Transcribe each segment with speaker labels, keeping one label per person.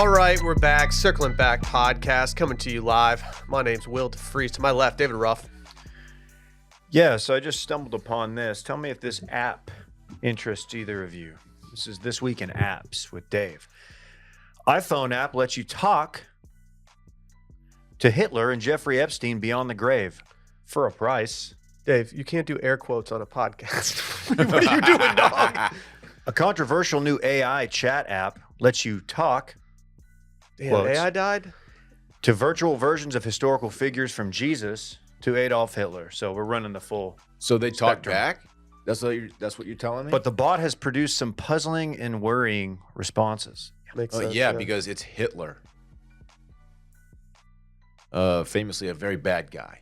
Speaker 1: All right, we're back. Circling Back podcast coming to you live. My name's Will DeFries. To my left, David Ruff.
Speaker 2: Yeah, so I just stumbled upon this. Tell me if this app interests either of you. This is This Week in Apps with Dave. iPhone app lets you talk to Hitler and Jeffrey Epstein beyond the grave for a price.
Speaker 1: Dave, you can't do air quotes on a podcast. What are you doing, dog?
Speaker 2: A controversial new AI chat app lets you talk
Speaker 1: Damn,
Speaker 2: quotes,
Speaker 1: AI died?
Speaker 2: to virtual versions of historical figures from Jesus to Adolf Hitler. So we're running the full.
Speaker 3: So they talk
Speaker 2: spectrum.
Speaker 3: back? That's what you're telling me?
Speaker 2: But the bot has produced some puzzling and worrying responses.
Speaker 1: Makes sense,
Speaker 3: yeah, because it's Hitler. Famously a very bad guy.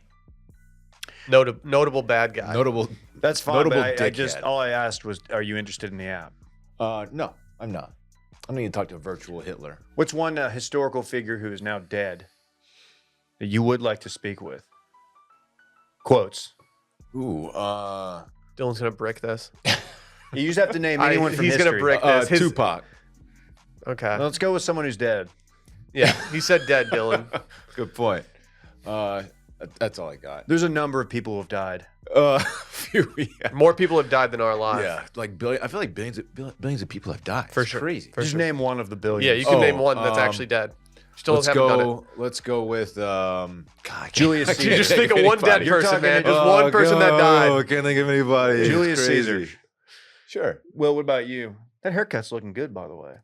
Speaker 1: Notable bad guy.
Speaker 3: Notable.
Speaker 2: That's fine,
Speaker 3: Notable
Speaker 2: but I just,
Speaker 3: dickhead.
Speaker 2: all I asked was, are you interested in the app?
Speaker 3: No, I'm not. I'm going to talk to a virtual Hitler.
Speaker 2: What's one historical figure who is now dead that you would like to speak with? Quotes.
Speaker 3: Ooh,
Speaker 1: Dylan's going to brick this.
Speaker 2: You just have to name anyone from
Speaker 1: he's
Speaker 2: history.
Speaker 1: going to brick this.
Speaker 3: Tupac.
Speaker 1: Okay.
Speaker 2: Let's go with someone who's dead.
Speaker 1: Yeah, he said dead, Dylan.
Speaker 3: Good point. That's all I got.
Speaker 2: There's a number of people who have died.
Speaker 3: Yeah.
Speaker 1: More people have died than are alive.
Speaker 3: Yeah, like I feel like billions of people have died.
Speaker 1: For
Speaker 3: It's
Speaker 1: sure.
Speaker 3: crazy.
Speaker 1: For
Speaker 2: Just
Speaker 1: sure.
Speaker 2: name one of the billions.
Speaker 1: Yeah, you can name one that's actually dead. Still
Speaker 3: Let's
Speaker 1: haven't done it.
Speaker 3: go. Let's go with God,
Speaker 2: Julius
Speaker 3: I can't
Speaker 2: Caesar.
Speaker 1: You just
Speaker 3: think
Speaker 1: think of one dead
Speaker 3: anybody.
Speaker 1: person, man. Just
Speaker 3: Oh,
Speaker 1: one person that
Speaker 3: I
Speaker 1: died.
Speaker 3: can't think of anybody.
Speaker 2: Julius
Speaker 3: It's crazy.
Speaker 2: Caesar.
Speaker 3: Sure.
Speaker 2: Will, what about you? That haircut's looking good, by the way.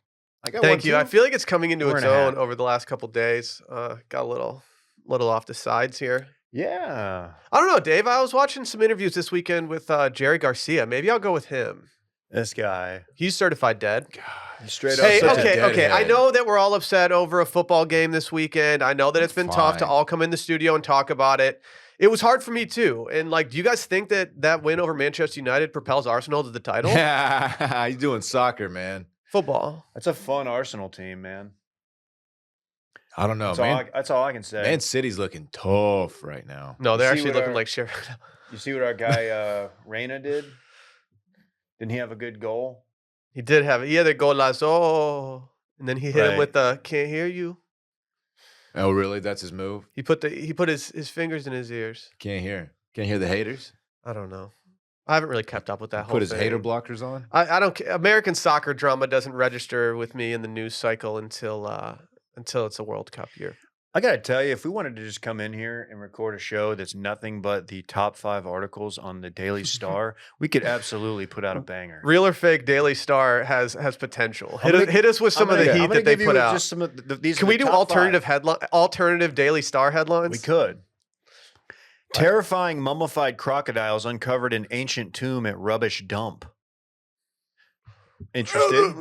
Speaker 3: I got
Speaker 1: Thank
Speaker 3: one
Speaker 1: you.
Speaker 3: too.
Speaker 1: I feel like it's coming into
Speaker 2: Hour
Speaker 1: its
Speaker 2: and a
Speaker 1: own
Speaker 2: half.
Speaker 1: over the last couple days. Got a little off the sides here.
Speaker 2: Yeah.
Speaker 1: I don't know, Dave. I was watching some interviews this weekend with Jerry Garcia. Maybe I'll go with him.
Speaker 2: This guy.
Speaker 1: He's certified dead.
Speaker 2: Straight
Speaker 1: Hey,
Speaker 2: up.
Speaker 3: such a
Speaker 1: okay. I
Speaker 3: deadhead.
Speaker 1: know that we're all upset over a football game this weekend. I know that it's been tough to
Speaker 3: Fine.
Speaker 1: all come in the studio and talk about it. It was hard for me too. And like, do you guys think that win over Manchester United propels Arsenal to the title?
Speaker 3: Yeah, he's doing soccer, man.
Speaker 1: Football.
Speaker 2: That's a fun Arsenal team, man.
Speaker 3: I don't know,
Speaker 2: That's all I can say.
Speaker 3: Man City's looking tough right now.
Speaker 1: No, they're
Speaker 2: You see
Speaker 1: actually
Speaker 2: what
Speaker 1: looking
Speaker 2: our-
Speaker 1: like Sheriff.
Speaker 2: You see what our guy Reyna did? Didn't he have a good goal?
Speaker 1: He did have it. He had a golazo, and then he hit him
Speaker 2: Right.
Speaker 1: with the "Can't hear you."
Speaker 3: Oh, really? That's his move?
Speaker 1: He put his fingers in his ears.
Speaker 3: Can't hear. Can't hear the haters?
Speaker 1: I don't know. I haven't really kept up with that whole
Speaker 3: Put his
Speaker 1: thing.
Speaker 3: hater blockers on?
Speaker 1: I don't. American soccer drama doesn't register with me in the news cycle until it's a World Cup year.
Speaker 2: I got to tell you, if we wanted to just come in here and record a show that's nothing but the top 5 articles on the Daily Star, we could absolutely put out a banger.
Speaker 1: Real or fake, Daily Star has potential.
Speaker 2: I'm gonna-
Speaker 1: Hit us with some of the
Speaker 2: I'm
Speaker 1: heat
Speaker 2: gonna
Speaker 1: that they
Speaker 2: give you
Speaker 1: put out.
Speaker 2: Just some of these
Speaker 1: Can
Speaker 2: are
Speaker 1: we
Speaker 2: the
Speaker 1: do
Speaker 2: top 5.
Speaker 1: alternative Daily Star headlines?
Speaker 2: We could. Terrifying mummified crocodiles uncovered in ancient tomb at rubbish dump. Interested?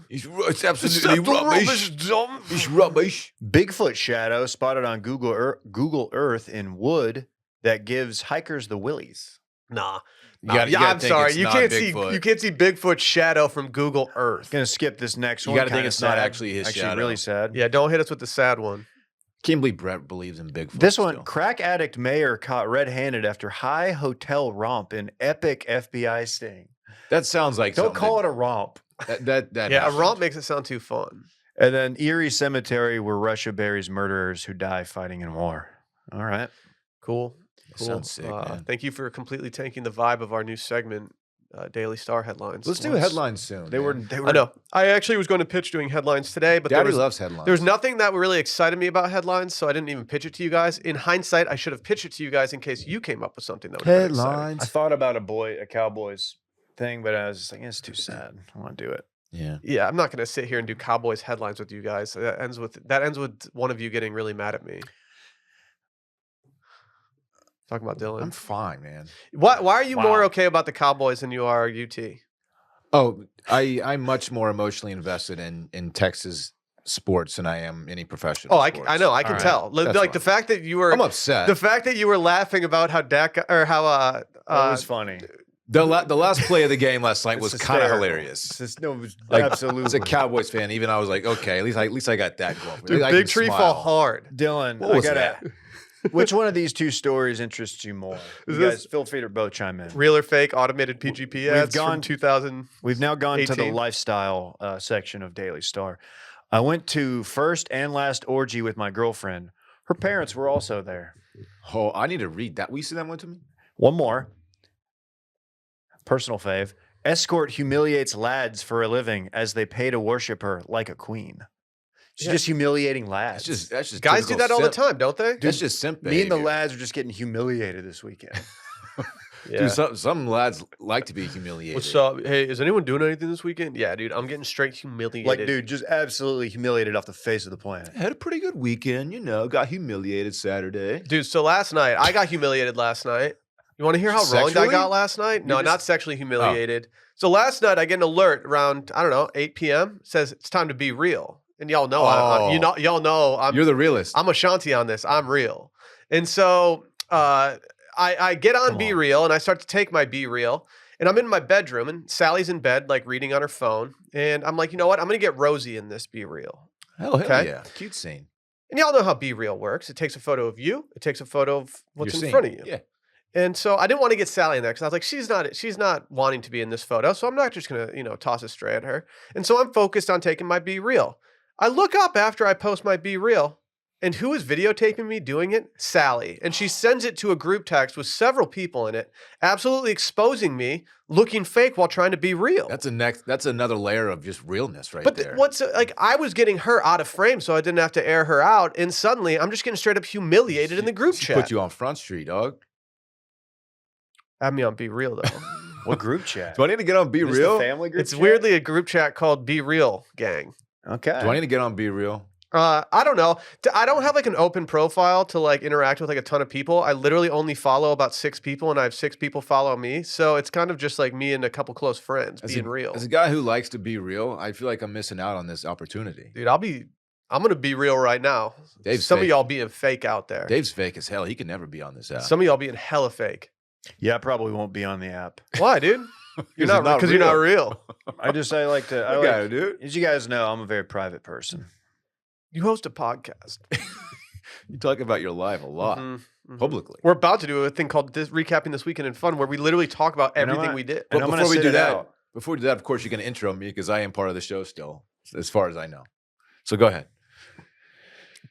Speaker 3: It's absolutely rubbish. It's rubbish.
Speaker 2: Bigfoot shadow spotted on Google Earth in wood that gives hikers the willies.
Speaker 1: Nah.
Speaker 3: You gotta
Speaker 1: I'm
Speaker 3: think
Speaker 1: sorry.
Speaker 3: it's
Speaker 1: You
Speaker 3: not
Speaker 1: can't
Speaker 3: Bigfoot.
Speaker 1: see Bigfoot shadow from Google Earth.
Speaker 2: Gonna skip this next
Speaker 3: You
Speaker 2: one.
Speaker 3: gotta think
Speaker 2: kinda
Speaker 3: it's not
Speaker 2: sad.
Speaker 3: actually his shadow.
Speaker 2: really sad.
Speaker 1: Yeah, don't hit us with the sad one.
Speaker 3: Can't believe Brett believes in Bigfoot.
Speaker 2: This one,
Speaker 3: still.
Speaker 2: crack addict mayor caught red-handed after high hotel romp in epic FBI sting.
Speaker 3: That sounds like
Speaker 2: Don't call it a romp.
Speaker 3: that
Speaker 1: Yeah,
Speaker 3: happens.
Speaker 1: a romp makes it sound too fun.
Speaker 2: And then Erie Cemetery where Russia buries murderers who die fighting in war. All right.
Speaker 1: Cool.
Speaker 3: Sounds sick, man.
Speaker 1: Thank you for completely tanking the vibe of our new segment, Daily Star headlines.
Speaker 3: Let's do headlines soon.
Speaker 2: They were.
Speaker 3: man.
Speaker 2: They were.
Speaker 1: I know. I actually was going to pitch doing headlines today, but
Speaker 3: Daddy loves headlines.
Speaker 1: there was nothing that really excited me about headlines, so I didn't even pitch it to you guys. In hindsight, I should have pitched it to you guys in case you came up with something that was really exciting.
Speaker 3: headlines.
Speaker 2: I thought about a Cowboys thing, but I was just like, it's too sad. I want to do it.
Speaker 3: Yeah.
Speaker 1: Yeah, I'm not going to sit here and do Cowboys headlines with you guys. That ends with one of you getting really mad at me. Talking about
Speaker 3: I'm
Speaker 1: Dylan.
Speaker 3: fine, man.
Speaker 1: Why are you more
Speaker 2: Wow.
Speaker 1: okay about the Cowboys than you are UT?
Speaker 3: Oh, I'm much more emotionally invested in Texas sports than I am any professional.
Speaker 1: Oh, I
Speaker 3: sports.
Speaker 1: know. I can
Speaker 2: All right.
Speaker 1: tell.
Speaker 3: That's
Speaker 1: Like
Speaker 3: fine.
Speaker 1: the fact that you were
Speaker 3: I'm upset.
Speaker 1: the fact that you were laughing about how Dak or how
Speaker 2: That was funny.
Speaker 3: The last play of the game last night was
Speaker 2: It's
Speaker 3: kind of
Speaker 2: hysterical.
Speaker 3: hilarious.
Speaker 2: It's just, no, it was
Speaker 3: Like,
Speaker 2: absolutely.
Speaker 3: As a Cowboys fan, even I was like, okay, at least I got that going.
Speaker 1: dude,
Speaker 3: I
Speaker 1: big
Speaker 3: can
Speaker 1: tree
Speaker 3: smile.
Speaker 1: fall hard.
Speaker 2: Dylan,
Speaker 3: What
Speaker 2: I
Speaker 3: was
Speaker 2: gotta.
Speaker 3: that?
Speaker 2: Which one of these two stories interests you more?
Speaker 1: Is
Speaker 2: You
Speaker 1: this-
Speaker 2: guys, feel free to both chime in.
Speaker 1: Real or fake automated PGP
Speaker 2: We've
Speaker 1: ads
Speaker 2: gone-
Speaker 1: from 2000.
Speaker 2: We've now gone to the
Speaker 1: 18.
Speaker 2: lifestyle section of Daily Star. I went to first and last orgy with my girlfriend. Her parents were also there.
Speaker 3: Oh, I need to read that. Will you send that one to me?
Speaker 2: One more. Personal fave. Escort humiliates lads for a living as they pay to worship her like a queen. She's just humiliating lads.
Speaker 3: That's just
Speaker 1: Guys do
Speaker 3: typical
Speaker 1: that all the
Speaker 3: simp.
Speaker 1: time, don't they?
Speaker 3: That's just simp
Speaker 2: Me and the
Speaker 3: behavior.
Speaker 2: lads are just getting humiliated this weekend.
Speaker 1: Yeah.
Speaker 3: Dude, some lads like to be humiliated.
Speaker 1: What's up? Hey, is anyone doing anything this weekend? Yeah, dude, I'm getting straight humiliated.
Speaker 2: Like, dude, just absolutely humiliated off the face of the planet.
Speaker 3: I had a pretty good weekend, got humiliated Saturday.
Speaker 1: Dude, so last night, I got humiliated last night. You want to hear how wronged I
Speaker 3: Sexually?
Speaker 1: got last night? No,
Speaker 3: just-
Speaker 1: not sexually humiliated. So last night, I get an alert around, I don't know, 8 p.m. Says it's time to be real. And y'all know, y'all know
Speaker 3: You're the realist.
Speaker 1: I'm Ashanti on this. I'm real. And so I get on Be Real and I start to take my Be Real. And I'm in my bedroom and Sally's in bed, like reading on her phone. And I'm like, you know what? I'm going to get Rosie in this Be Real.
Speaker 3: Hell
Speaker 1: Okay.
Speaker 3: yeah. Cute scene.
Speaker 1: And y'all know how Be Real works. It takes a photo of you. It takes a photo of what's
Speaker 3: Your
Speaker 1: in
Speaker 3: scene.
Speaker 1: front of you.
Speaker 3: Yeah.
Speaker 1: And so I didn't want to get Sally in there because I was like, she's not wanting to be in this photo. So I'm not just going to, toss a stray at her. And so I'm focused on taking my Be Real. I look up after I post my Be Real. And who is videotaping me doing it? Sally. And she sends it to a group text with several people in it, absolutely exposing me looking fake while trying to be real.
Speaker 3: That's another layer of just realness right
Speaker 1: But
Speaker 3: there.
Speaker 1: I was getting her out of frame so I didn't have to air her out. And suddenly I'm just getting straight up humiliated in the group
Speaker 3: She
Speaker 1: chat.
Speaker 3: put you on Front Street, dog.
Speaker 1: Have me on Be Real though.
Speaker 2: What group chat?
Speaker 3: Do I need to get on Be
Speaker 2: Is this
Speaker 3: Real?
Speaker 2: the family group
Speaker 1: It's
Speaker 2: chat?
Speaker 1: weirdly a group chat called Be Real Gang.
Speaker 2: Okay.
Speaker 3: Do I need to get on Be Real?
Speaker 1: I don't know. I don't have like an open profile to like interact with like a ton of people. I literally only follow about 6 people and I have 6 people follow me. So it's kind of just like me and a couple close friends being real.
Speaker 3: As a guy who likes to be real, I feel like I'm missing out on this opportunity.
Speaker 1: Dude, I'm going to be real right now.
Speaker 3: Dave's
Speaker 1: Some of
Speaker 3: fake.
Speaker 1: y'all being fake out there.
Speaker 3: Dave's fake as hell. He can never be on this app.
Speaker 1: Some of y'all being hella fake.
Speaker 2: Yeah, I probably won't be on the app.
Speaker 1: Why, dude? You're not because you're not real.
Speaker 2: I like to.
Speaker 3: I got it, dude.
Speaker 2: As you guys know, I'm a very private person.
Speaker 1: You host a podcast.
Speaker 3: You talk about your life a lot publicly.
Speaker 1: We're about to do a thing called Recapping This Weekend in Fun where we literally talk about everything we did.
Speaker 2: And
Speaker 3: But
Speaker 2: I'm gonna
Speaker 3: before we
Speaker 2: sit
Speaker 3: do
Speaker 2: it
Speaker 3: that,
Speaker 2: out.
Speaker 3: of course, you can intro me because I am part of the show still, as far as I know. So go ahead.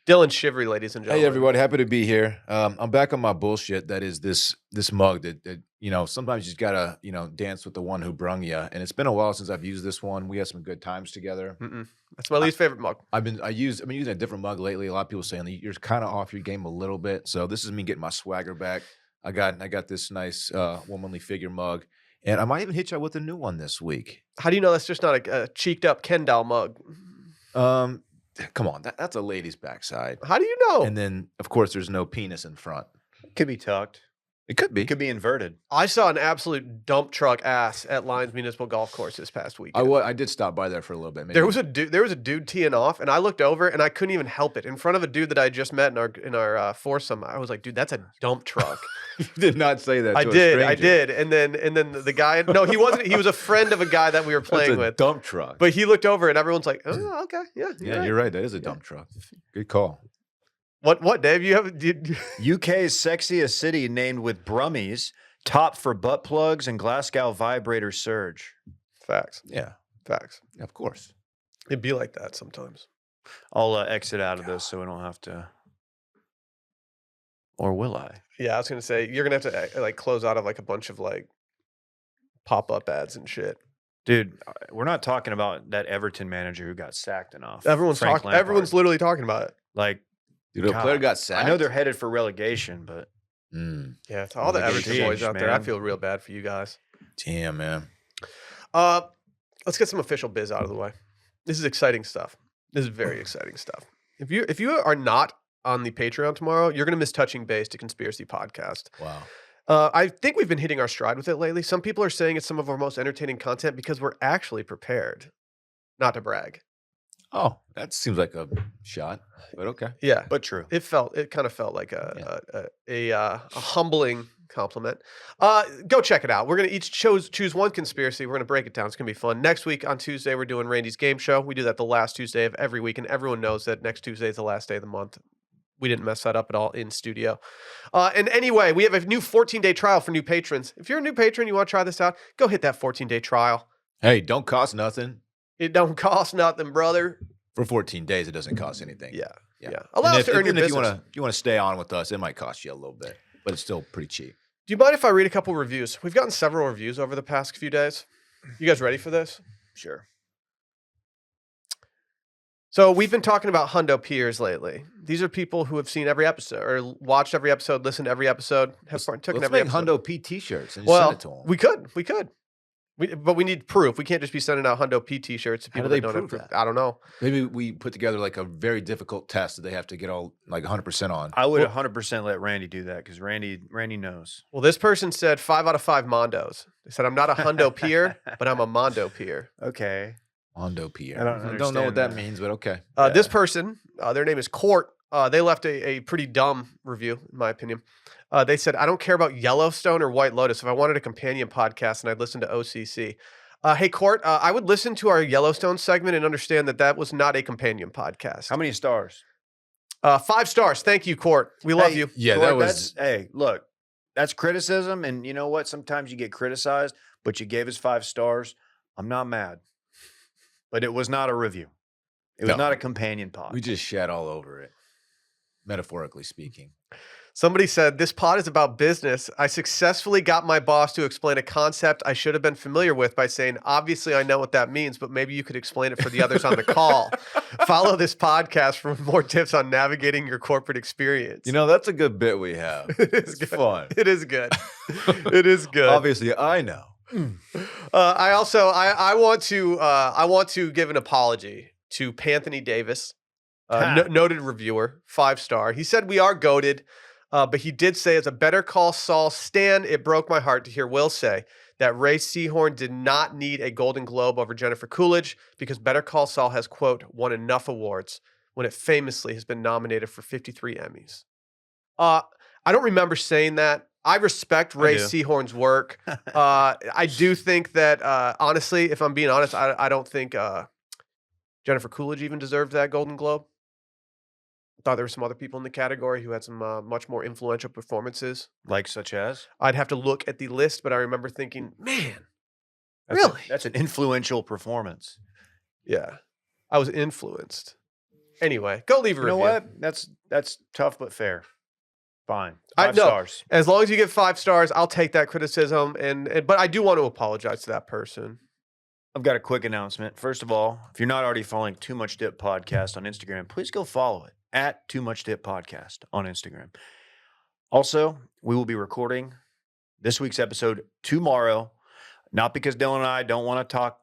Speaker 1: Dylan Shivery, ladies and gentlemen.
Speaker 3: Hey everybody, happy to be here. I'm back on my bullshit. That is this mug that sometimes you just gotta dance with the one who brung you. And it's been a while since I've used this one. We had some good times together.
Speaker 1: That's my least favorite mug.
Speaker 3: I've been using a different mug lately. A lot of people saying that you're kind of off your game a little bit. So this is me getting my swagger back. I got this nice womanly figure mug, and I might even hit you with a new one this week.
Speaker 1: How do you know that's just not a cheeked up Ken doll mug?
Speaker 3: Come on, that's a lady's backside.
Speaker 1: How do you know?
Speaker 3: And then of course there's no penis in front.
Speaker 2: Could be tucked.
Speaker 3: It could be.
Speaker 2: It could be inverted.
Speaker 1: I saw an absolute dump truck ass at Lyons Municipal Golf Course this past week.
Speaker 3: I did stop by there for a little bit. Maybe.
Speaker 1: There was a dude teeing off, and I looked over, and I couldn't even help it. In front of a dude that I just met in our foursome, I was like, "Dude, that's a dump truck."
Speaker 3: You did not say that.
Speaker 1: I
Speaker 3: to a
Speaker 1: did,
Speaker 3: stranger.
Speaker 1: and then the guy. No, he wasn't. He was a friend of a guy that we were playing
Speaker 3: That's a
Speaker 1: with.
Speaker 3: dump truck.
Speaker 1: But he looked over, and everyone's like, "Oh, okay, yeah,
Speaker 3: yeah, you're right. That is a dump truck. Good call.
Speaker 1: What, Dave? You have
Speaker 2: UK's sexiest city named with Brummies, top for butt plugs and Glasgow vibrator surge.
Speaker 1: facts,
Speaker 3: Yeah,
Speaker 1: facts.
Speaker 3: of course.
Speaker 1: It'd be like that sometimes.
Speaker 2: I'll exit out of this so we don't have to. Or will I?
Speaker 1: Yeah, I was gonna say you're gonna have to like close out of like a bunch of like pop-up ads and shit.
Speaker 2: Dude, we're not talking about that Everton manager who got sacked enough.
Speaker 1: Everyone's
Speaker 2: Frank
Speaker 1: talking.
Speaker 2: Lampard.
Speaker 1: Everyone's literally talking about it.
Speaker 2: Like,
Speaker 3: Dude, a
Speaker 2: God,
Speaker 3: player got sacked.
Speaker 2: I know they're headed for relegation, but
Speaker 1: Yeah, to all the
Speaker 2: Like,
Speaker 1: Everton
Speaker 2: geez,
Speaker 1: boys out there, I
Speaker 2: man.
Speaker 1: feel real bad for you guys.
Speaker 3: Damn, man.
Speaker 1: Let's get some official biz out of the way. This is exciting stuff. This is very exciting stuff. If you are not on the Patreon tomorrow, you're gonna miss Touching Base, to Conspiracy Podcast.
Speaker 3: Wow.
Speaker 1: I think we've been hitting our stride with it lately. Some people are saying it's some of our most entertaining content because we're actually prepared. Not to brag.
Speaker 3: Oh, that seems like a shot, but okay.
Speaker 1: Yeah.
Speaker 2: but true.
Speaker 1: It kind of felt like a humbling compliment. Go check it out. We're gonna each choose one conspiracy. We're gonna break it down. It's gonna be fun. Next week on Tuesday, we're doing Randy's game show. We do that the last Tuesday of every week, and everyone knows that next Tuesday is the last day of the month. We didn't mess that up at all in studio. And anyway, we have a new 14-day trial for new patrons. If you're a new patron, you want to try this out, go hit that 14-day trial.
Speaker 3: Hey, don't cost nothing.
Speaker 1: It don't cost nothing, brother.
Speaker 3: For 14 days, it doesn't cost anything.
Speaker 1: Yeah.
Speaker 3: And
Speaker 1: Allow us to earn your
Speaker 3: if
Speaker 1: business.
Speaker 3: you want to stay on with us, it might cost you a little bit, but it's still pretty cheap.
Speaker 1: Do you mind if I read a couple reviews? We've gotten several reviews over the past few days. You guys ready for this?
Speaker 2: Sure.
Speaker 1: So we've been talking about Hundo peers lately. These are people who have seen every episode or watched every episode, listened to every episode, have taken
Speaker 3: Let's
Speaker 1: every
Speaker 3: make
Speaker 1: episode.
Speaker 3: Hundo P t-shirts and
Speaker 1: Well,
Speaker 3: send it to them.
Speaker 1: we could. But we need proof. We can't just be sending out Hundo P t-shirts to
Speaker 3: How do
Speaker 1: people
Speaker 3: they
Speaker 1: that don't have
Speaker 3: prove
Speaker 1: proof.
Speaker 3: that?
Speaker 1: I don't know.
Speaker 3: Maybe we put together like a very difficult test that they have to get all like 100% on.
Speaker 2: I would 100% let Randy do that because Randy knows.
Speaker 1: Well, this person said 5 out of 5 Mondos. They said, I'm not a Hundo peer, but I'm a Mondo peer.
Speaker 2: Okay.
Speaker 3: Hondo P.
Speaker 2: I don't
Speaker 3: know what
Speaker 2: understand
Speaker 3: that
Speaker 2: that.
Speaker 3: means, but okay.
Speaker 1: This person, their name is Court. They left a pretty dumb review, in my opinion. They said, I don't care about Yellowstone or White Lotus. If I wanted a companion podcast and I'd listen to OCC. Hey, Court, I would listen to our Yellowstone segment and understand that was not a companion podcast.
Speaker 2: How many stars?
Speaker 1: 5 stars. Thank you, Court. We love you.
Speaker 3: Yeah,
Speaker 2: Lord,
Speaker 3: that was.
Speaker 2: hey, look, that's criticism. And you know what? Sometimes you get criticized, but you gave us 5 stars. I'm not mad. But it was not a review. It was
Speaker 3: No.
Speaker 2: not a companion pod.
Speaker 3: We just shat all over it, metaphorically speaking.
Speaker 1: Somebody said, this pod is about business. I successfully got my boss to explain a concept I should have been familiar with by saying, obviously I know what that means, but maybe you could explain it for the others on the call. Follow this podcast for more tips on navigating your corporate experience.
Speaker 3: You know, that's a good bit we have.
Speaker 1: It is
Speaker 3: It's
Speaker 1: good.
Speaker 3: fun.
Speaker 1: It is good. It is good.
Speaker 3: Obviously, I know.
Speaker 1: I want to give an apology to Panthony Davis, noted reviewer, 5-star. He said we are goated, but he did say as a Better Call Saul stan, it broke my heart to hear Will say that Ray Seahorn did not need a Golden Globe over Jennifer Coolidge because Better Call Saul has, quote, won enough awards when it famously has been nominated for 53 Emmys. I don't remember saying that. I respect Ray
Speaker 2: do.
Speaker 1: Seahorn's work. I do think that, honestly, if I'm being honest, I don't think Jennifer Coolidge even deserved that Golden Globe. I thought there were some other people in the category who had some much more influential performances.
Speaker 2: Like such as?
Speaker 1: I'd have to look at the list, but I remember thinking, man,
Speaker 2: That's
Speaker 1: really?
Speaker 2: that's an influential performance.
Speaker 1: Yeah, I was influenced. Anyway, go leave a
Speaker 2: You
Speaker 1: review.
Speaker 2: know what? That's tough but fair. Fine.
Speaker 1: I
Speaker 2: 5
Speaker 1: know.
Speaker 2: stars.
Speaker 1: As long as you get 5 stars, I'll take that criticism. But I do want to apologize to that person.
Speaker 2: I've got a quick announcement. First of all, if you're not already following Too Much Dip Podcast on Instagram, please go follow it at Too Much Dip Podcast on Instagram. Also, we will be recording this week's episode tomorrow. Not because Dylan and I don't want to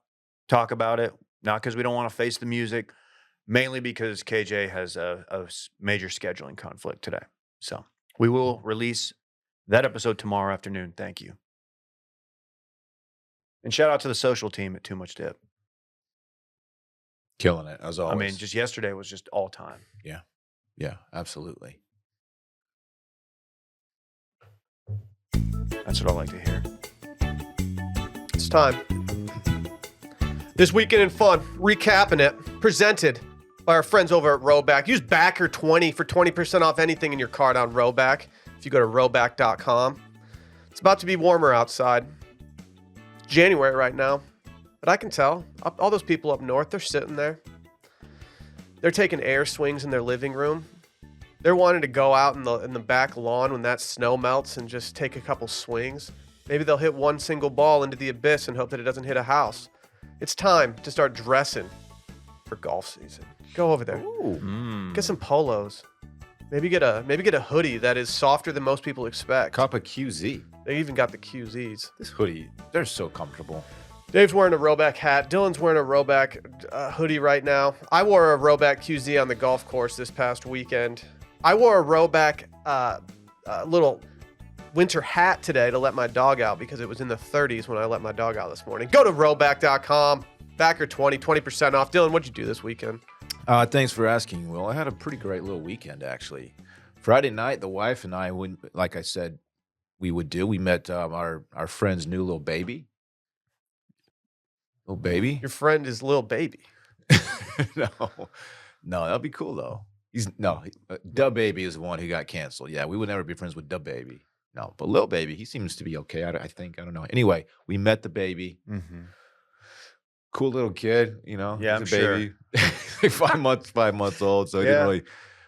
Speaker 2: talk about it, not because we don't want to face the music, mainly because KJ has a major scheduling conflict today. So we will release that episode tomorrow afternoon. Thank you. And shout out to the social team at Too Much Dip.
Speaker 3: Killing it, as always.
Speaker 2: I mean, just yesterday was just all time.
Speaker 3: Yeah, absolutely.
Speaker 2: That's what I like to hear.
Speaker 1: It's time. This weekend in fun, recapping it, presented by our friends over at Roback. Use Backer20 for 20% off anything in your cart on Roback. If you go to roback.com. It's about to be warmer outside. It's January right now, but I can tell all those people up north, they're sitting there. They're taking air swings in their living room. They're wanting to go out in the back lawn when that snow melts and just take a couple swings. Maybe they'll hit one single ball into the abyss and hope that it doesn't hit a house. It's time to start dressing for golf season. Go over there. Get some polos. Maybe get a hoodie that is softer than most people expect.
Speaker 3: Cop a QZ.
Speaker 1: They even got the QZs.
Speaker 3: This hoodie, they're so comfortable.
Speaker 1: Dave's wearing a Roback hat. Dylan's wearing a Roback hoodie right now. I wore a Roback QZ on the golf course this past weekend. I wore a Roback little winter hat today to let my dog out because it was in the 30s when I let my dog out this morning. Go to roback.com. Backer20, 20% off. Dylan, what'd you do this weekend?
Speaker 3: Thanks for asking, Will. I had a pretty great little weekend, actually. Friday night, the wife and I, like I said, we met our friend's new little baby. Little baby?
Speaker 1: Your friend is Lil Baby.
Speaker 3: No, that'll be cool though. Dub Baby is the one who got canceled. Yeah, we would never be friends with Dub Baby. No, but Lil Baby, he seems to be okay. I think. I don't know. Anyway, we met the baby.
Speaker 2: Mm-hmm.
Speaker 3: cool little kid, you know.
Speaker 2: Yeah,
Speaker 3: he's
Speaker 2: I'm
Speaker 3: a
Speaker 2: sure.
Speaker 3: baby, like 5 months old. So
Speaker 2: Yeah.
Speaker 3: we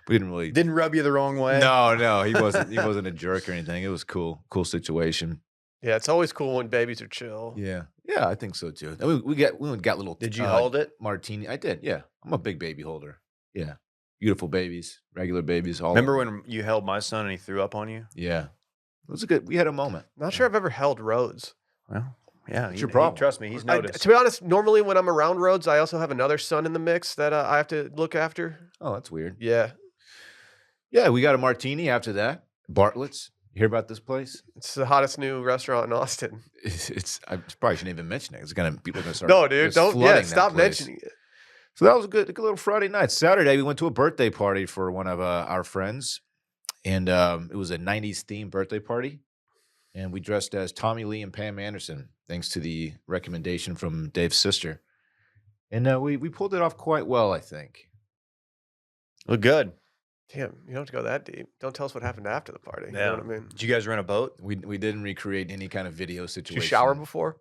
Speaker 3: didn't really.
Speaker 2: Didn't rub you the wrong way.
Speaker 3: No, he wasn't. He wasn't a jerk or anything. It was cool situation.
Speaker 1: Yeah, it's always cool when babies are chill.
Speaker 3: Yeah, I think so too. And we got little.
Speaker 2: Did you hold it?
Speaker 3: martini? I did. Yeah, I'm a big baby holder. Yeah, beautiful babies, regular babies. All
Speaker 2: Remember when you held my son and he threw up on you?
Speaker 3: Yeah, it was a good. We had a moment.
Speaker 1: Not sure I've ever held Rhodes.
Speaker 2: Well, yeah.
Speaker 3: What's your problem?
Speaker 2: Trust me, he's noticed.
Speaker 1: To be honest, normally when I'm around Rhodes, I also have another son in the mix that I have to look after.
Speaker 3: Oh, that's weird.
Speaker 1: Yeah,
Speaker 3: Yeah, we got a martini after that. Bartlett's. You hear about this place?
Speaker 1: it's the hottest new restaurant in Austin.
Speaker 3: I probably shouldn't even mention it. People are gonna start.
Speaker 1: No, dude,
Speaker 3: just
Speaker 1: don't.
Speaker 3: flooding
Speaker 1: Yeah,
Speaker 3: that
Speaker 1: stop
Speaker 3: place.
Speaker 1: mentioning it.
Speaker 3: So that was a good little Friday night. Saturday, we went to a birthday party for one of our friends, and it was a '90s themed birthday party. And we dressed as Tommy Lee and Pam Anderson, thanks to the recommendation from Dave's sister. And we pulled it off quite well, I think.
Speaker 2: Look good.
Speaker 1: Damn, you don't have to go that deep. Don't tell us what happened after the party. You know what I mean?
Speaker 2: Did you guys rent a boat?
Speaker 3: We didn't recreate any kind of video
Speaker 1: Did
Speaker 3: situation.
Speaker 1: you shower before?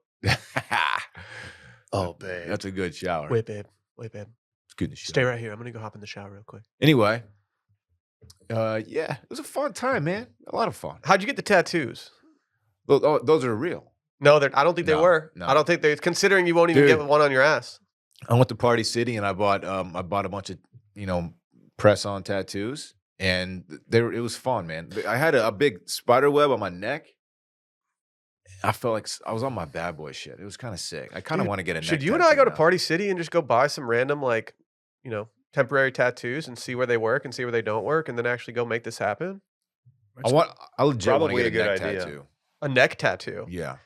Speaker 2: Oh, babe.
Speaker 3: That's a good shower.
Speaker 1: Wait, babe. Wait, babe.
Speaker 3: It's good to shower.
Speaker 1: Stay right here. I'm gonna go hop in the shower real quick.
Speaker 3: Anyway, yeah, it was a fun time, man. A lot of fun.
Speaker 1: How'd you get the tattoos?
Speaker 3: Those are real.
Speaker 1: No, I don't think they
Speaker 3: No,
Speaker 1: were.
Speaker 3: no.
Speaker 1: I don't think they. Considering you won't even
Speaker 3: Dude.
Speaker 1: get one on your ass.
Speaker 3: I went to Party City and I bought a bunch of press on tattoos, and it was fun, man. I had a big spider web on my neck. I felt like I was on my bad boy shit. It was kind of sick. I kind of
Speaker 1: Dude,
Speaker 3: want to get a neck
Speaker 1: Should you and I go to
Speaker 3: now.
Speaker 1: Party City and just go buy some random temporary tattoos and see where they work and see where they don't work, and then actually go make this happen?
Speaker 3: I legit want to
Speaker 2: Probably
Speaker 3: get
Speaker 2: a good
Speaker 3: neck
Speaker 2: idea.
Speaker 3: tattoo.
Speaker 1: A neck tattoo.
Speaker 3: Yeah,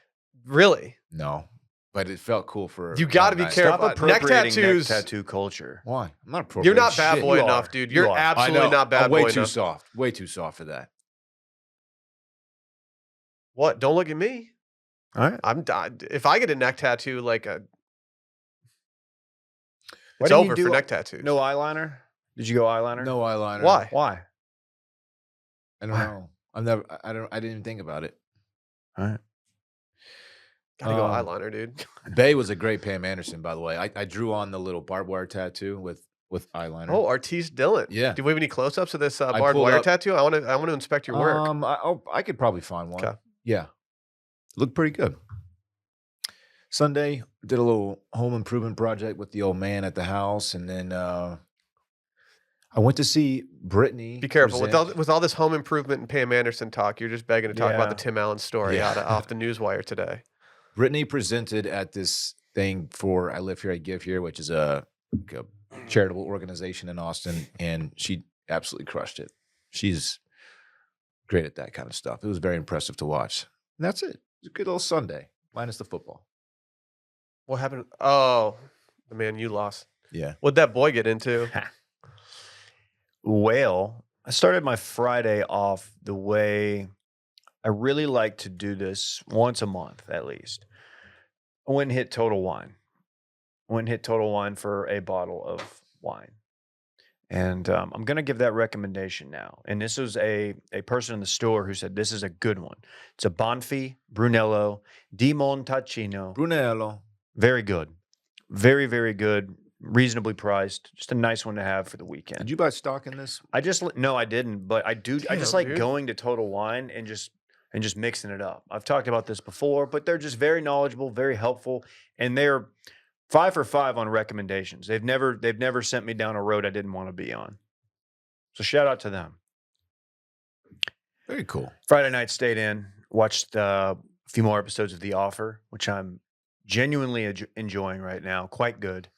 Speaker 1: Really?
Speaker 3: no, but it felt cool for.
Speaker 1: You got to
Speaker 3: one
Speaker 1: be
Speaker 3: night.
Speaker 1: careful.
Speaker 2: Stop
Speaker 1: Neck
Speaker 2: appropriating
Speaker 1: tattoos.
Speaker 2: tattoo culture.
Speaker 3: Why? I'm not appropriate.
Speaker 1: You're not bad
Speaker 3: shit.
Speaker 1: boy
Speaker 2: You
Speaker 1: enough,
Speaker 2: are.
Speaker 1: dude.
Speaker 2: You
Speaker 1: You're
Speaker 2: are.
Speaker 3: I
Speaker 1: absolutely
Speaker 3: know.
Speaker 1: not bad
Speaker 3: I'm way
Speaker 1: boy
Speaker 3: too
Speaker 1: enough.
Speaker 3: soft. Way too soft for that.
Speaker 1: What? Don't look at me.
Speaker 2: All right.
Speaker 1: If I get a neck tattoo,
Speaker 2: Why
Speaker 1: it's
Speaker 2: didn't you
Speaker 1: over
Speaker 2: do
Speaker 1: for
Speaker 2: a-
Speaker 1: neck tattoos.
Speaker 2: No eyeliner? Did you go eyeliner?
Speaker 3: No eyeliner.
Speaker 1: Why?
Speaker 2: Why?
Speaker 3: I don't know. I didn't even think about it.
Speaker 2: All right.
Speaker 1: Gotta go
Speaker 3: Um,
Speaker 1: eyeliner, dude.
Speaker 3: Bay was a great Pam Anderson, by the way. I drew on the little barbed wire tattoo with eyeliner.
Speaker 1: Oh, Artiste Dylan.
Speaker 3: Yeah.
Speaker 1: Do we have any close-ups of this
Speaker 3: I
Speaker 1: barbed
Speaker 3: pulled
Speaker 1: wire
Speaker 3: up-
Speaker 1: tattoo? I want to inspect your work.
Speaker 3: I could probably find one.
Speaker 1: Okay.
Speaker 3: Yeah, looked pretty good. Sunday did a little home improvement project with the old man at the house, and then I went to see Brittany.
Speaker 1: Be careful
Speaker 3: present-
Speaker 1: with all this home improvement and Pam Anderson talk. You're just begging to talk about the
Speaker 2: Yeah.
Speaker 1: Tim Allen story
Speaker 3: Yeah.
Speaker 1: off the newswire today.
Speaker 3: Brittany presented at this thing for I Live Here, I Give Here, which is a charitable organization in Austin, and she absolutely crushed it. She's great at that kind of stuff. It was very impressive to watch. And that's it. It was a good little Sunday, minus the football.
Speaker 1: What happened? Oh, the man you lost.
Speaker 3: Yeah.
Speaker 1: What'd that boy get into?
Speaker 2: Well, I started my Friday off the way I really like to do this once a month at least. I went and hit Total Wine. For a bottle of wine. And I'm going to give that recommendation now. And this was a person in the store who said, this is a good one. It's a Banfi Brunello di Montalcino.
Speaker 3: Brunello.
Speaker 2: Very good. Very, very good. Reasonably priced. Just a nice one to have for the weekend.
Speaker 3: Did you buy stock in this?
Speaker 2: No, I didn't, but I do. I just
Speaker 1: Damn,
Speaker 2: like
Speaker 1: dude.
Speaker 2: going to Total Wine and just mixing it up. I've talked about this before, but they're just very knowledgeable, very helpful, and they're 5 for 5 on recommendations. They've never sent me down a road I didn't want to be on. So shout out to them.
Speaker 3: Very cool.
Speaker 2: Friday night stayed in, watched a few more episodes of The Offer, which I'm genuinely enjoying right now. Quite good.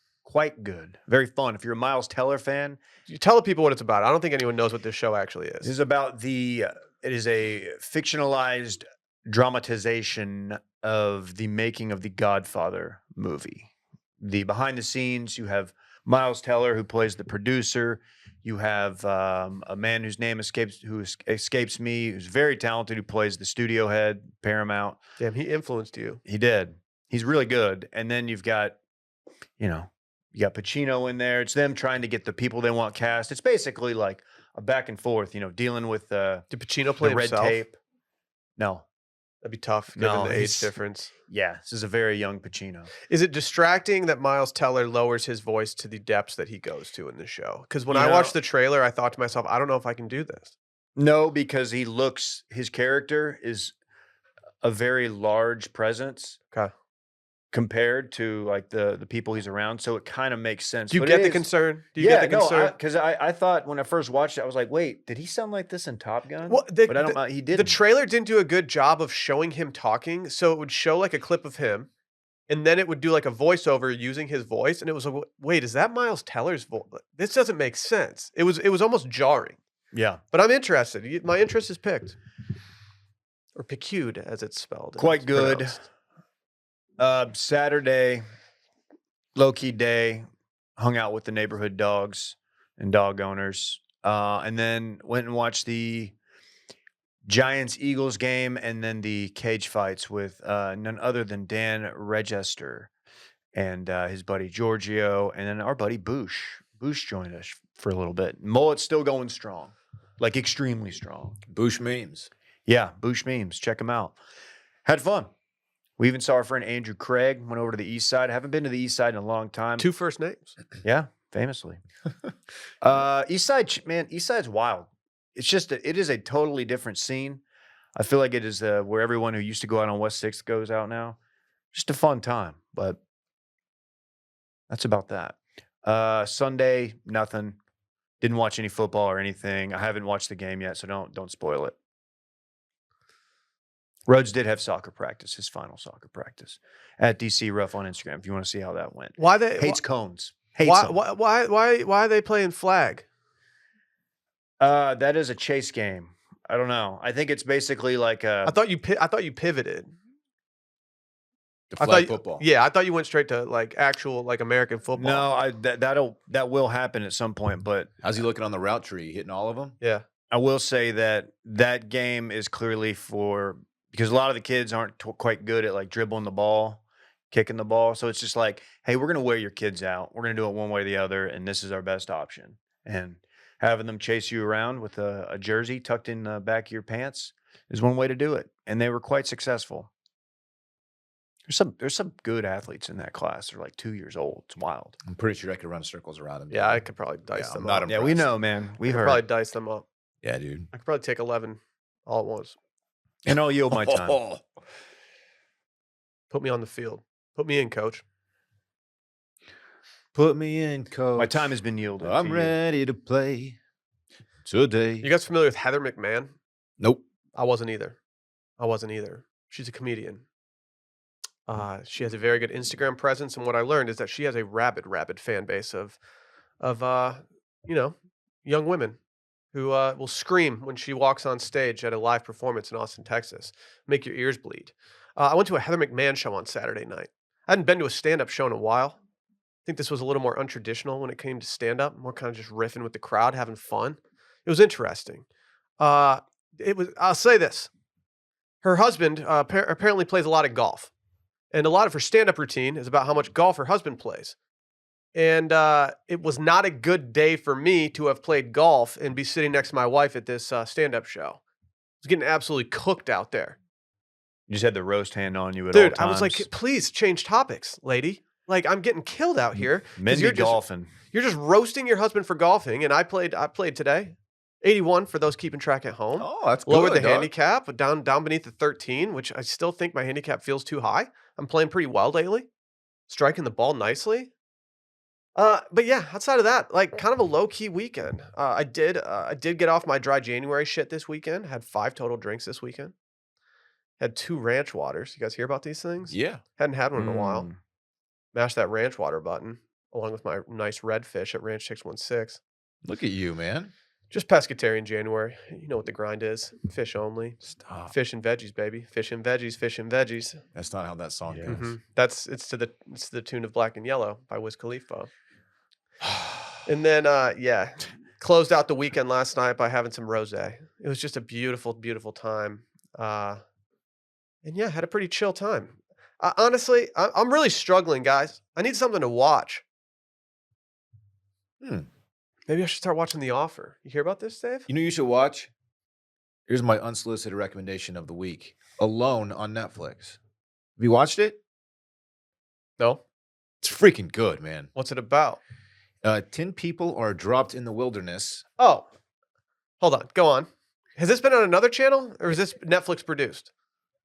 Speaker 2: Very fun. If you're a Miles Teller fan,
Speaker 1: You tell the people what it's about. I don't think anyone knows what this show actually
Speaker 2: this
Speaker 1: is.
Speaker 2: is about it is a fictionalized dramatization of the making of the Godfather movie. The behind the scenes, you have Miles Teller, who plays the producer. You have a man whose name escapes me, who's very talented, who plays the studio head, Paramount.
Speaker 1: Damn, he influenced you.
Speaker 2: He did. He's really good. And then you got Pacino in there. It's them trying to get the people they want cast. It's basically like a back and forth, dealing with
Speaker 1: Did Pacino play
Speaker 2: the red
Speaker 1: himself?
Speaker 2: tape. No,
Speaker 1: That'd be tough given
Speaker 2: No,
Speaker 1: the age
Speaker 2: he's-
Speaker 1: difference.
Speaker 2: Yeah, this is a very young Pacino.
Speaker 1: Is it distracting that Miles Teller lowers his voice to the depths that he goes to in the show? Because when
Speaker 2: You
Speaker 1: I
Speaker 2: know-
Speaker 1: watched the trailer, I thought to myself, I don't know if I can do this.
Speaker 2: No, because his character is a very large presence
Speaker 1: Okay.
Speaker 2: compared to like the people he's around. So it kind of makes sense.
Speaker 1: Do you
Speaker 2: But
Speaker 1: get
Speaker 2: it
Speaker 1: the
Speaker 2: is-
Speaker 1: concern? Do you
Speaker 2: yeah,
Speaker 1: get the concern?
Speaker 2: because I thought when I first watched it, I was like, wait, did he sound like this in Top Gun?
Speaker 1: Well,
Speaker 2: but I don't. He
Speaker 1: the
Speaker 2: didn't.
Speaker 1: trailer didn't do a good job of showing him talking, so it would show like a clip of him, and then it would do like a voiceover using his voice, and it was like, wait, is that Miles Teller's voice? This doesn't make sense. It was almost jarring.
Speaker 2: Yeah,
Speaker 1: But I'm interested. My interest is piqued, or piqued as it's spelled. and
Speaker 2: quite
Speaker 1: it's
Speaker 2: good.
Speaker 1: pronounced.
Speaker 2: Saturday, low key day, hung out with the neighborhood dogs and dog owners, and then went and watched the Giants Eagles game, and then the cage fights with none other than Dan Register and his buddy Giorgio, and then our buddy Boosh. Boosh joined us for a little bit. Mullet's still going strong, like extremely strong.
Speaker 3: Boosh memes.
Speaker 2: Yeah, Boosh memes. Check them out. Had fun. We even saw our friend Andrew Craig. Went over to the east side. Haven't been to the east side in a long time.
Speaker 1: 2 first names.
Speaker 2: Yeah, famously. East side, man. East side's wild. It's just it is a totally different scene. I feel like it is where everyone who used to go out on West 6th goes out now. Just a fun time, but that's about that. Sunday, nothing. Didn't watch any football or anything. I haven't watched the game yet, so don't spoil it. Rhodes did have soccer practice, his final soccer practice at DC Rough on Instagram. If you want to see how that went,
Speaker 1: Why they
Speaker 2: hates cones. Hates
Speaker 1: why,
Speaker 2: them.
Speaker 1: why are they playing flag?
Speaker 2: That is a chase game. I don't know. I think it's basically like
Speaker 1: I thought you pivoted.
Speaker 3: The
Speaker 1: I
Speaker 3: flag
Speaker 1: thought you,
Speaker 3: football.
Speaker 1: Yeah, I thought you went straight to like actual like American football.
Speaker 2: no. That will happen at some point. But
Speaker 3: How's he looking on the route tree? Hitting all of them?
Speaker 1: Yeah.
Speaker 2: I will say that game is clearly for because a lot of the kids aren't quite good at like dribbling the ball, kicking the ball. So it's just like, hey, we're gonna wear your kids out. We're gonna do it one way or the other, and this is our best option. And having them chase you around with a jersey tucked in the back of your pants is one way to do it. And they were quite successful. There's some good athletes in that class. They're like 2 years old. It's wild.
Speaker 3: I'm pretty sure I could run circles around him.
Speaker 1: Yeah, I could probably dice
Speaker 3: Yeah,
Speaker 1: them
Speaker 3: I'm not
Speaker 1: up.
Speaker 2: Yeah, we
Speaker 3: impressed.
Speaker 2: know, man.
Speaker 1: I
Speaker 2: We
Speaker 1: could
Speaker 2: heard.
Speaker 1: probably dice them up.
Speaker 3: Yeah, dude.
Speaker 1: I could probably take 11 all at once.
Speaker 2: And I'll yield my time.
Speaker 1: Put me on the field. Put me in, coach.
Speaker 3: Put me in, coach.
Speaker 2: My time has been yielded.
Speaker 3: I'm
Speaker 2: to you.
Speaker 3: ready to play today.
Speaker 1: You guys familiar with Heather McMahon?
Speaker 3: Nope.
Speaker 1: I wasn't either. She's a comedian. She has a very good Instagram presence, and what I learned is that she has a rabid fan base of young women who will scream when she walks on stage at a live performance in Austin, Texas. Make your ears bleed. I went to a Heather McMahon show on Saturday night. I hadn't been to a stand-up show in a while. I think this was a little more untraditional when it came to stand-up, more kind of just riffing with the crowd, having fun. It was interesting. I'll say this. Her husband apparently plays a lot of golf. And a lot of her stand-up routine is about how much golf her husband plays. And it was not a good day for me to have played golf and be sitting next to my wife at this stand-up show. I was getting absolutely cooked out there.
Speaker 2: You just had the roast hand on you at all
Speaker 1: Dude,
Speaker 2: times.
Speaker 1: I was like, please change topics, lady. Like, I'm getting killed out here. 'cause
Speaker 2: men
Speaker 1: you're
Speaker 2: be
Speaker 1: just-
Speaker 2: golfing.
Speaker 1: You're just roasting your husband for golfing, and I played today. 81 for those keeping track at home.
Speaker 3: Oh, that's
Speaker 1: Lowered
Speaker 3: good,
Speaker 1: the
Speaker 3: dog.
Speaker 1: handicap down beneath the 13, which I still think my handicap feels too high. I'm playing pretty well lately, striking the ball nicely. But yeah, outside of that, like kind of a low key weekend. I did get off my dry January shit this weekend. Had 5 total drinks this weekend. Had 2 ranch waters. You guys hear about these things?
Speaker 3: Yeah.
Speaker 1: Hadn't had one in a while.
Speaker 2: Mm.
Speaker 1: Mashed that ranch water button along with my nice red fish at Ranch 616.
Speaker 3: Look at you, man.
Speaker 1: Just pescatarian January. You know what the grind is. Fish only.
Speaker 3: Stop.
Speaker 1: Fish and veggies, baby. Fish and veggies, fish and veggies.
Speaker 3: That's not how that song
Speaker 2: Yeah.
Speaker 3: goes.
Speaker 1: Mhm. It's to the tune of Black and Yellow by Wiz Khalifa. And then closed out the weekend last night by having some rosé. It was just a beautiful, beautiful time. And yeah, had a pretty chill time. Honestly, I'm really struggling, guys. I need something to watch. Maybe I should start watching The Offer. You hear about this, Dave?
Speaker 3: You know, you should watch. Here's my unsolicited recommendation of the week. Alone on Netflix. Have you watched it?
Speaker 1: No?
Speaker 3: It's freaking good, man.
Speaker 1: What's it about?
Speaker 3: 10 people are dropped in the wilderness.
Speaker 1: Oh, hold on. Go on. Has this been on another channel or is this Netflix produced?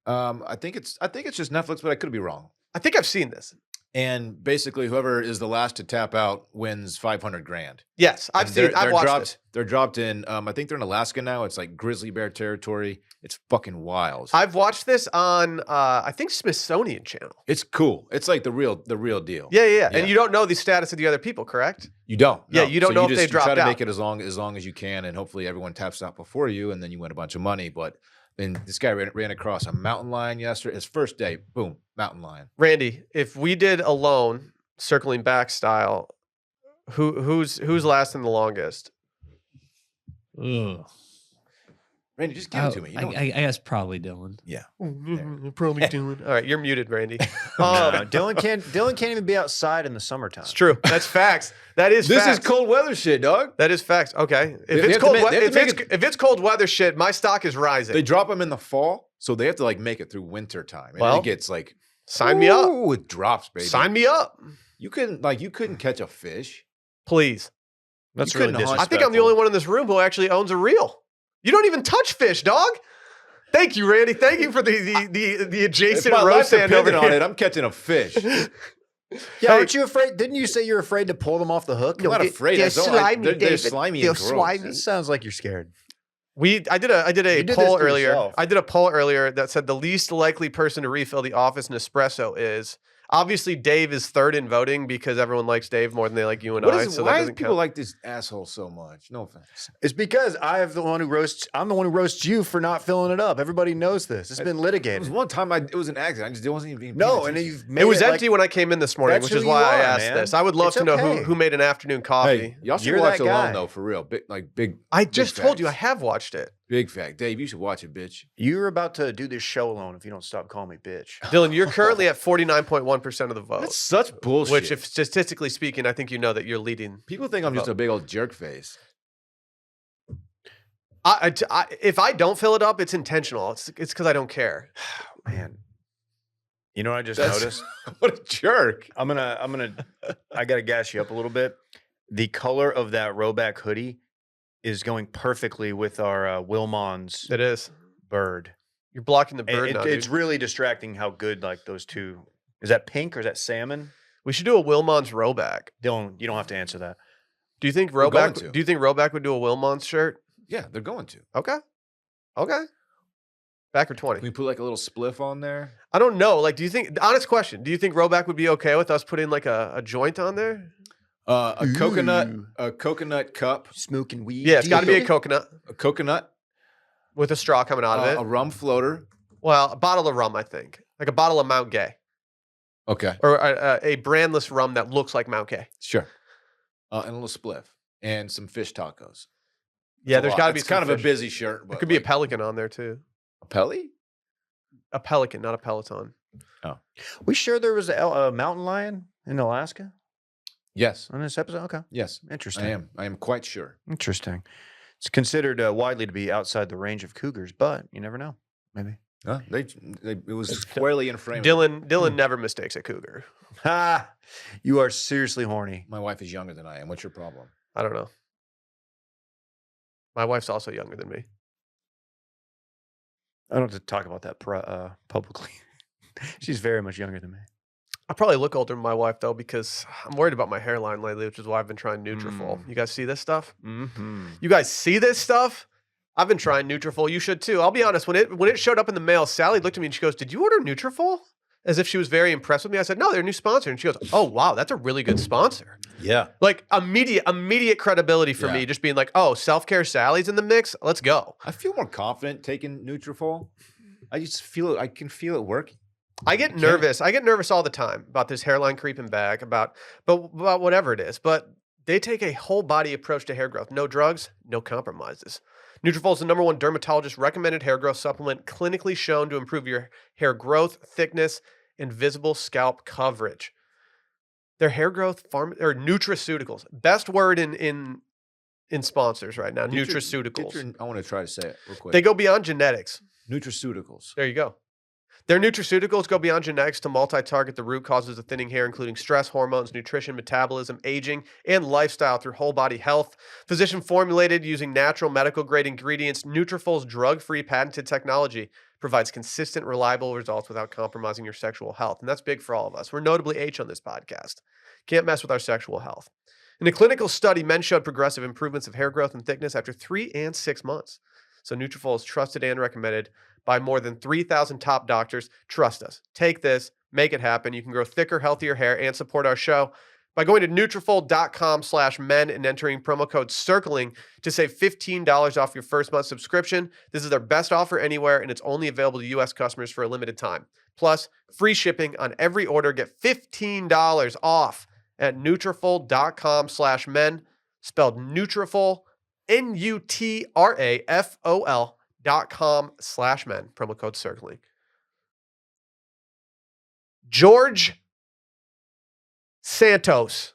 Speaker 3: I think it's just Netflix, but I could be wrong.
Speaker 1: I think I've seen this.
Speaker 3: And basically, whoever is the last to tap out wins $500,000.
Speaker 1: Yes, I've watched
Speaker 3: dropped,
Speaker 1: it.
Speaker 3: They're dropped in. I think they're in Alaska now. It's like grizzly bear territory. It's fucking wild.
Speaker 1: I've watched this on I think Smithsonian Channel.
Speaker 3: It's cool. It's like the real deal.
Speaker 1: Yeah. And you don't know the status of the other people, correct?
Speaker 3: You don't.
Speaker 1: Yeah,
Speaker 3: no.
Speaker 1: you don't know if they dropped
Speaker 3: You try to
Speaker 1: out.
Speaker 3: make it as long as you can, and hopefully everyone taps out before you, and then you win a bunch of money. But then this guy ran across a mountain lion yesterday. His first day, boom, mountain lion.
Speaker 1: Randy, if we did Alone, circling back style, who's lasting the longest?
Speaker 4: Ugh.
Speaker 3: Randy, just give it to me. You know
Speaker 4: I guess probably Dylan.
Speaker 3: yeah.
Speaker 1: Probably doing. All right, you're muted, Randy.
Speaker 2: Dylan can't even be outside in the summertime.
Speaker 1: It's true. That's facts. That is
Speaker 3: This
Speaker 1: facts.
Speaker 3: is cold weather shit, dog.
Speaker 1: That is facts. Okay. If
Speaker 3: They
Speaker 1: it's
Speaker 3: have to
Speaker 1: cold,
Speaker 3: make- they have to make
Speaker 1: if it's cold weather shit, my stock is rising.
Speaker 3: They drop them in the fall, so they have to like make it through winter time. And
Speaker 1: Well,
Speaker 3: it gets like
Speaker 1: Sign me up.
Speaker 3: ooh, it drops, baby.
Speaker 1: Sign me up,
Speaker 3: You couldn't catch a fish.
Speaker 1: please.
Speaker 2: That's
Speaker 3: You
Speaker 2: really
Speaker 3: couldn't hunt.
Speaker 1: I think I'm the only one in this room who actually owns a reel. You don't even touch fish, dog. Thank you, Randy. Thank you for the
Speaker 3: If
Speaker 1: adjacent
Speaker 3: my
Speaker 1: roast
Speaker 3: life
Speaker 1: stand over
Speaker 3: depended on
Speaker 1: here.
Speaker 3: it, I'm catching a fish.
Speaker 2: Yeah,
Speaker 1: Hey.
Speaker 2: aren't you afraid? Didn't you say you're afraid to pull them off the hook?
Speaker 3: I'm not afraid.
Speaker 1: they're
Speaker 3: I don't-
Speaker 1: slimy,
Speaker 3: they're
Speaker 1: David.
Speaker 3: slimy
Speaker 1: They're
Speaker 3: and gross.
Speaker 1: slimy.
Speaker 2: That sounds like you're scared.
Speaker 1: I did a
Speaker 2: You did
Speaker 1: poll
Speaker 2: this to
Speaker 1: earlier.
Speaker 2: yourself.
Speaker 1: I did a poll earlier that said the least likely person to refill the office Nespresso is obviously Dave is third in voting because everyone likes Dave more than they like you and I. So that
Speaker 3: why do
Speaker 1: doesn't
Speaker 3: people
Speaker 1: count.
Speaker 3: like this asshole so much? No offense.
Speaker 2: It's because I'm the one who roasts you for not filling it up. Everybody knows this. It's been
Speaker 3: It was
Speaker 2: litigated.
Speaker 3: one time it was an accident. I wasn't even being
Speaker 2: No,
Speaker 3: paying
Speaker 2: and then
Speaker 3: attention.
Speaker 2: you've made
Speaker 1: It was
Speaker 2: like-
Speaker 1: empty when I came in this morning,
Speaker 2: That's
Speaker 1: which
Speaker 2: who
Speaker 1: is
Speaker 2: you
Speaker 1: why I
Speaker 2: are,
Speaker 1: asked
Speaker 2: man.
Speaker 1: this. I would love
Speaker 2: It's
Speaker 1: to know
Speaker 2: okay.
Speaker 1: who made an afternoon coffee.
Speaker 3: Hey, y'all should
Speaker 2: You're
Speaker 3: watch
Speaker 2: that
Speaker 3: Alone
Speaker 2: guy.
Speaker 3: though, for real. Big.
Speaker 1: I
Speaker 3: big
Speaker 1: just told you I
Speaker 3: facts.
Speaker 1: have watched it.
Speaker 3: Big fact, Dave. You should watch it, bitch.
Speaker 2: You're about to do this show alone if you don't stop calling me bitch.
Speaker 1: Dylan, you're currently at 49.1% of the vote.
Speaker 3: That's such bullshit.
Speaker 1: Which, if statistically speaking, I think you know that you're leading.
Speaker 3: people think I'm just a big old jerk face.
Speaker 1: If I don't fill it up, it's intentional. It's because I don't care.
Speaker 2: Man, you know what I just
Speaker 3: That's-
Speaker 2: noticed?
Speaker 3: What a jerk.
Speaker 2: I gotta gas you up a little bit. The color of that Roback hoodie is going perfectly with our Wilmons
Speaker 1: It is.
Speaker 2: bird.
Speaker 1: You're blocking the
Speaker 2: And
Speaker 1: bird now,
Speaker 2: it's
Speaker 1: dude.
Speaker 2: really distracting how good like those two. Is that pink or is that salmon?
Speaker 1: We should do a Wilmons rowback.
Speaker 2: Dylan, you don't have to answer that.
Speaker 1: Do you think
Speaker 3: We're going
Speaker 1: Roback?
Speaker 3: to.
Speaker 1: Do you think Roback would do a Wilmons shirt?
Speaker 3: Yeah, they're going to.
Speaker 1: Okay. Back or 20.
Speaker 3: Can we put like a little spliff on there?
Speaker 1: I don't know. Like, do you think? Honest question. Do you think Roback would be okay with us putting like a joint on there?
Speaker 3: A coconut cup,
Speaker 2: Smoking weed.
Speaker 1: Yeah, it's got to be a coconut
Speaker 3: a coconut,
Speaker 1: with a straw coming out of
Speaker 3: a
Speaker 1: it.
Speaker 3: rum floater.
Speaker 1: Well, a bottle of rum, I think, like a bottle of Mount Gay,
Speaker 3: Okay,
Speaker 1: or a brandless rum that looks like Mount Gay.
Speaker 3: sure. And a little spliff and some fish tacos.
Speaker 1: Yeah,
Speaker 3: It's a
Speaker 1: there's
Speaker 3: lot.
Speaker 1: got to be
Speaker 3: It's
Speaker 1: some
Speaker 3: kind of a
Speaker 1: fish.
Speaker 3: busy shirt, but
Speaker 1: There could be a
Speaker 3: like,
Speaker 1: pelican on there too.
Speaker 3: a pelly.
Speaker 1: A pelican, not a peloton.
Speaker 2: We sure there was a mountain lion in Alaska
Speaker 3: Yes,
Speaker 2: on this episode? Okay,
Speaker 3: yes,
Speaker 2: interesting.
Speaker 3: I am quite sure.
Speaker 2: Interesting. It's considered widely to be outside the range of cougars, but you never know. Maybe.
Speaker 3: It was squarely in frame.
Speaker 1: Dylan never mistakes a cougar.
Speaker 2: Ha! You are seriously horny.
Speaker 3: My wife is younger than I am. What's your problem?
Speaker 1: I don't know. My wife's also younger than me.
Speaker 2: I don't have to talk about that publicly. She's very much younger than me.
Speaker 1: I probably look older than my wife though because I'm worried about my hairline lately, which is why I've been trying Nutrafol. You guys see this stuff?
Speaker 2: Mm-hmm.
Speaker 1: You guys see this stuff? I've been trying Nutrafol. You should too. I'll be honest. When it showed up in the mail, Sally looked at me and she goes, "Did you order Nutrafol?" As if she was very impressed with me. I said, "No, they're a new sponsor." And she goes, "Oh wow, that's a really good sponsor."
Speaker 2: Yeah.
Speaker 1: Like immediate credibility for
Speaker 3: Yeah.
Speaker 1: me, just being like, "Oh, self-care Sally's in the mix. Let's go."
Speaker 3: I feel more confident taking Nutrafol. I just feel it. I can feel it working.
Speaker 1: I get nervous. I get nervous all the time about this hairline creeping back, about whatever it is. But they take a whole body approach to hair growth. No drugs, no compromises. Nutrafol is the #1 dermatologist recommended hair growth supplement, clinically shown to improve your hair growth, thickness, and visible scalp coverage. Their hair growth nutraceuticals. Best word in sponsors right now. Nutraceuticals.
Speaker 3: I want to try to say it real quick.
Speaker 1: They go beyond genetics.
Speaker 3: Nutraceuticals.
Speaker 1: There you go. Their nutraceuticals go beyond genetics to multi-target the root causes of thinning hair, including stress, hormones, nutrition, metabolism, aging, and lifestyle through whole body health. Physician formulated using natural medical grade ingredients, Nutrafol's drug-free patented technology provides consistent, reliable results without compromising your sexual health. And that's big for all of us. We're notably H on this podcast. Can't mess with our sexual health. In a clinical study, men showed progressive improvements of hair growth and thickness after 3 and 6 months. So Nutrafol is trusted and recommended by more than 3,000 top doctors. Trust us. Take this, make it happen. You can grow thicker, healthier hair and support our show by going to Nutrafol.com/men and entering promo code CIRCLING to save $15 off your first month subscription. This is their best offer anywhere, and it's only available to U.S. customers for a limited time. Plus, free shipping on every order. Get $15 off at Nutrafol.com/men, spelled Nutrafol, Nutrafol.com/men, promo code CIRCLING. George Santos.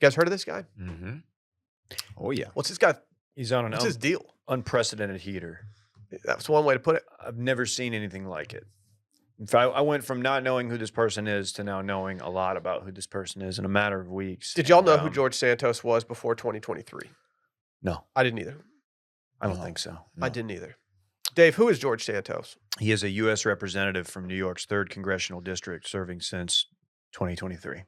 Speaker 1: You guys heard of this guy?
Speaker 3: Mm-hmm. Oh yeah.
Speaker 1: What's this guy?
Speaker 2: He's on
Speaker 1: What's his deal?
Speaker 2: unprecedented heater.
Speaker 1: That's one way to put it.
Speaker 2: I've never seen anything like it. In fact, I went from not knowing who this person is to now knowing a lot about who this person is in a matter of weeks.
Speaker 1: Did y'all know who George Santos was before 2023?
Speaker 2: No,
Speaker 1: I didn't either.
Speaker 2: I don't think so.
Speaker 1: I didn't either. Dave, who is George Santos?
Speaker 2: He is a U.S. representative from New York's 3rd Congressional District, serving since 2023.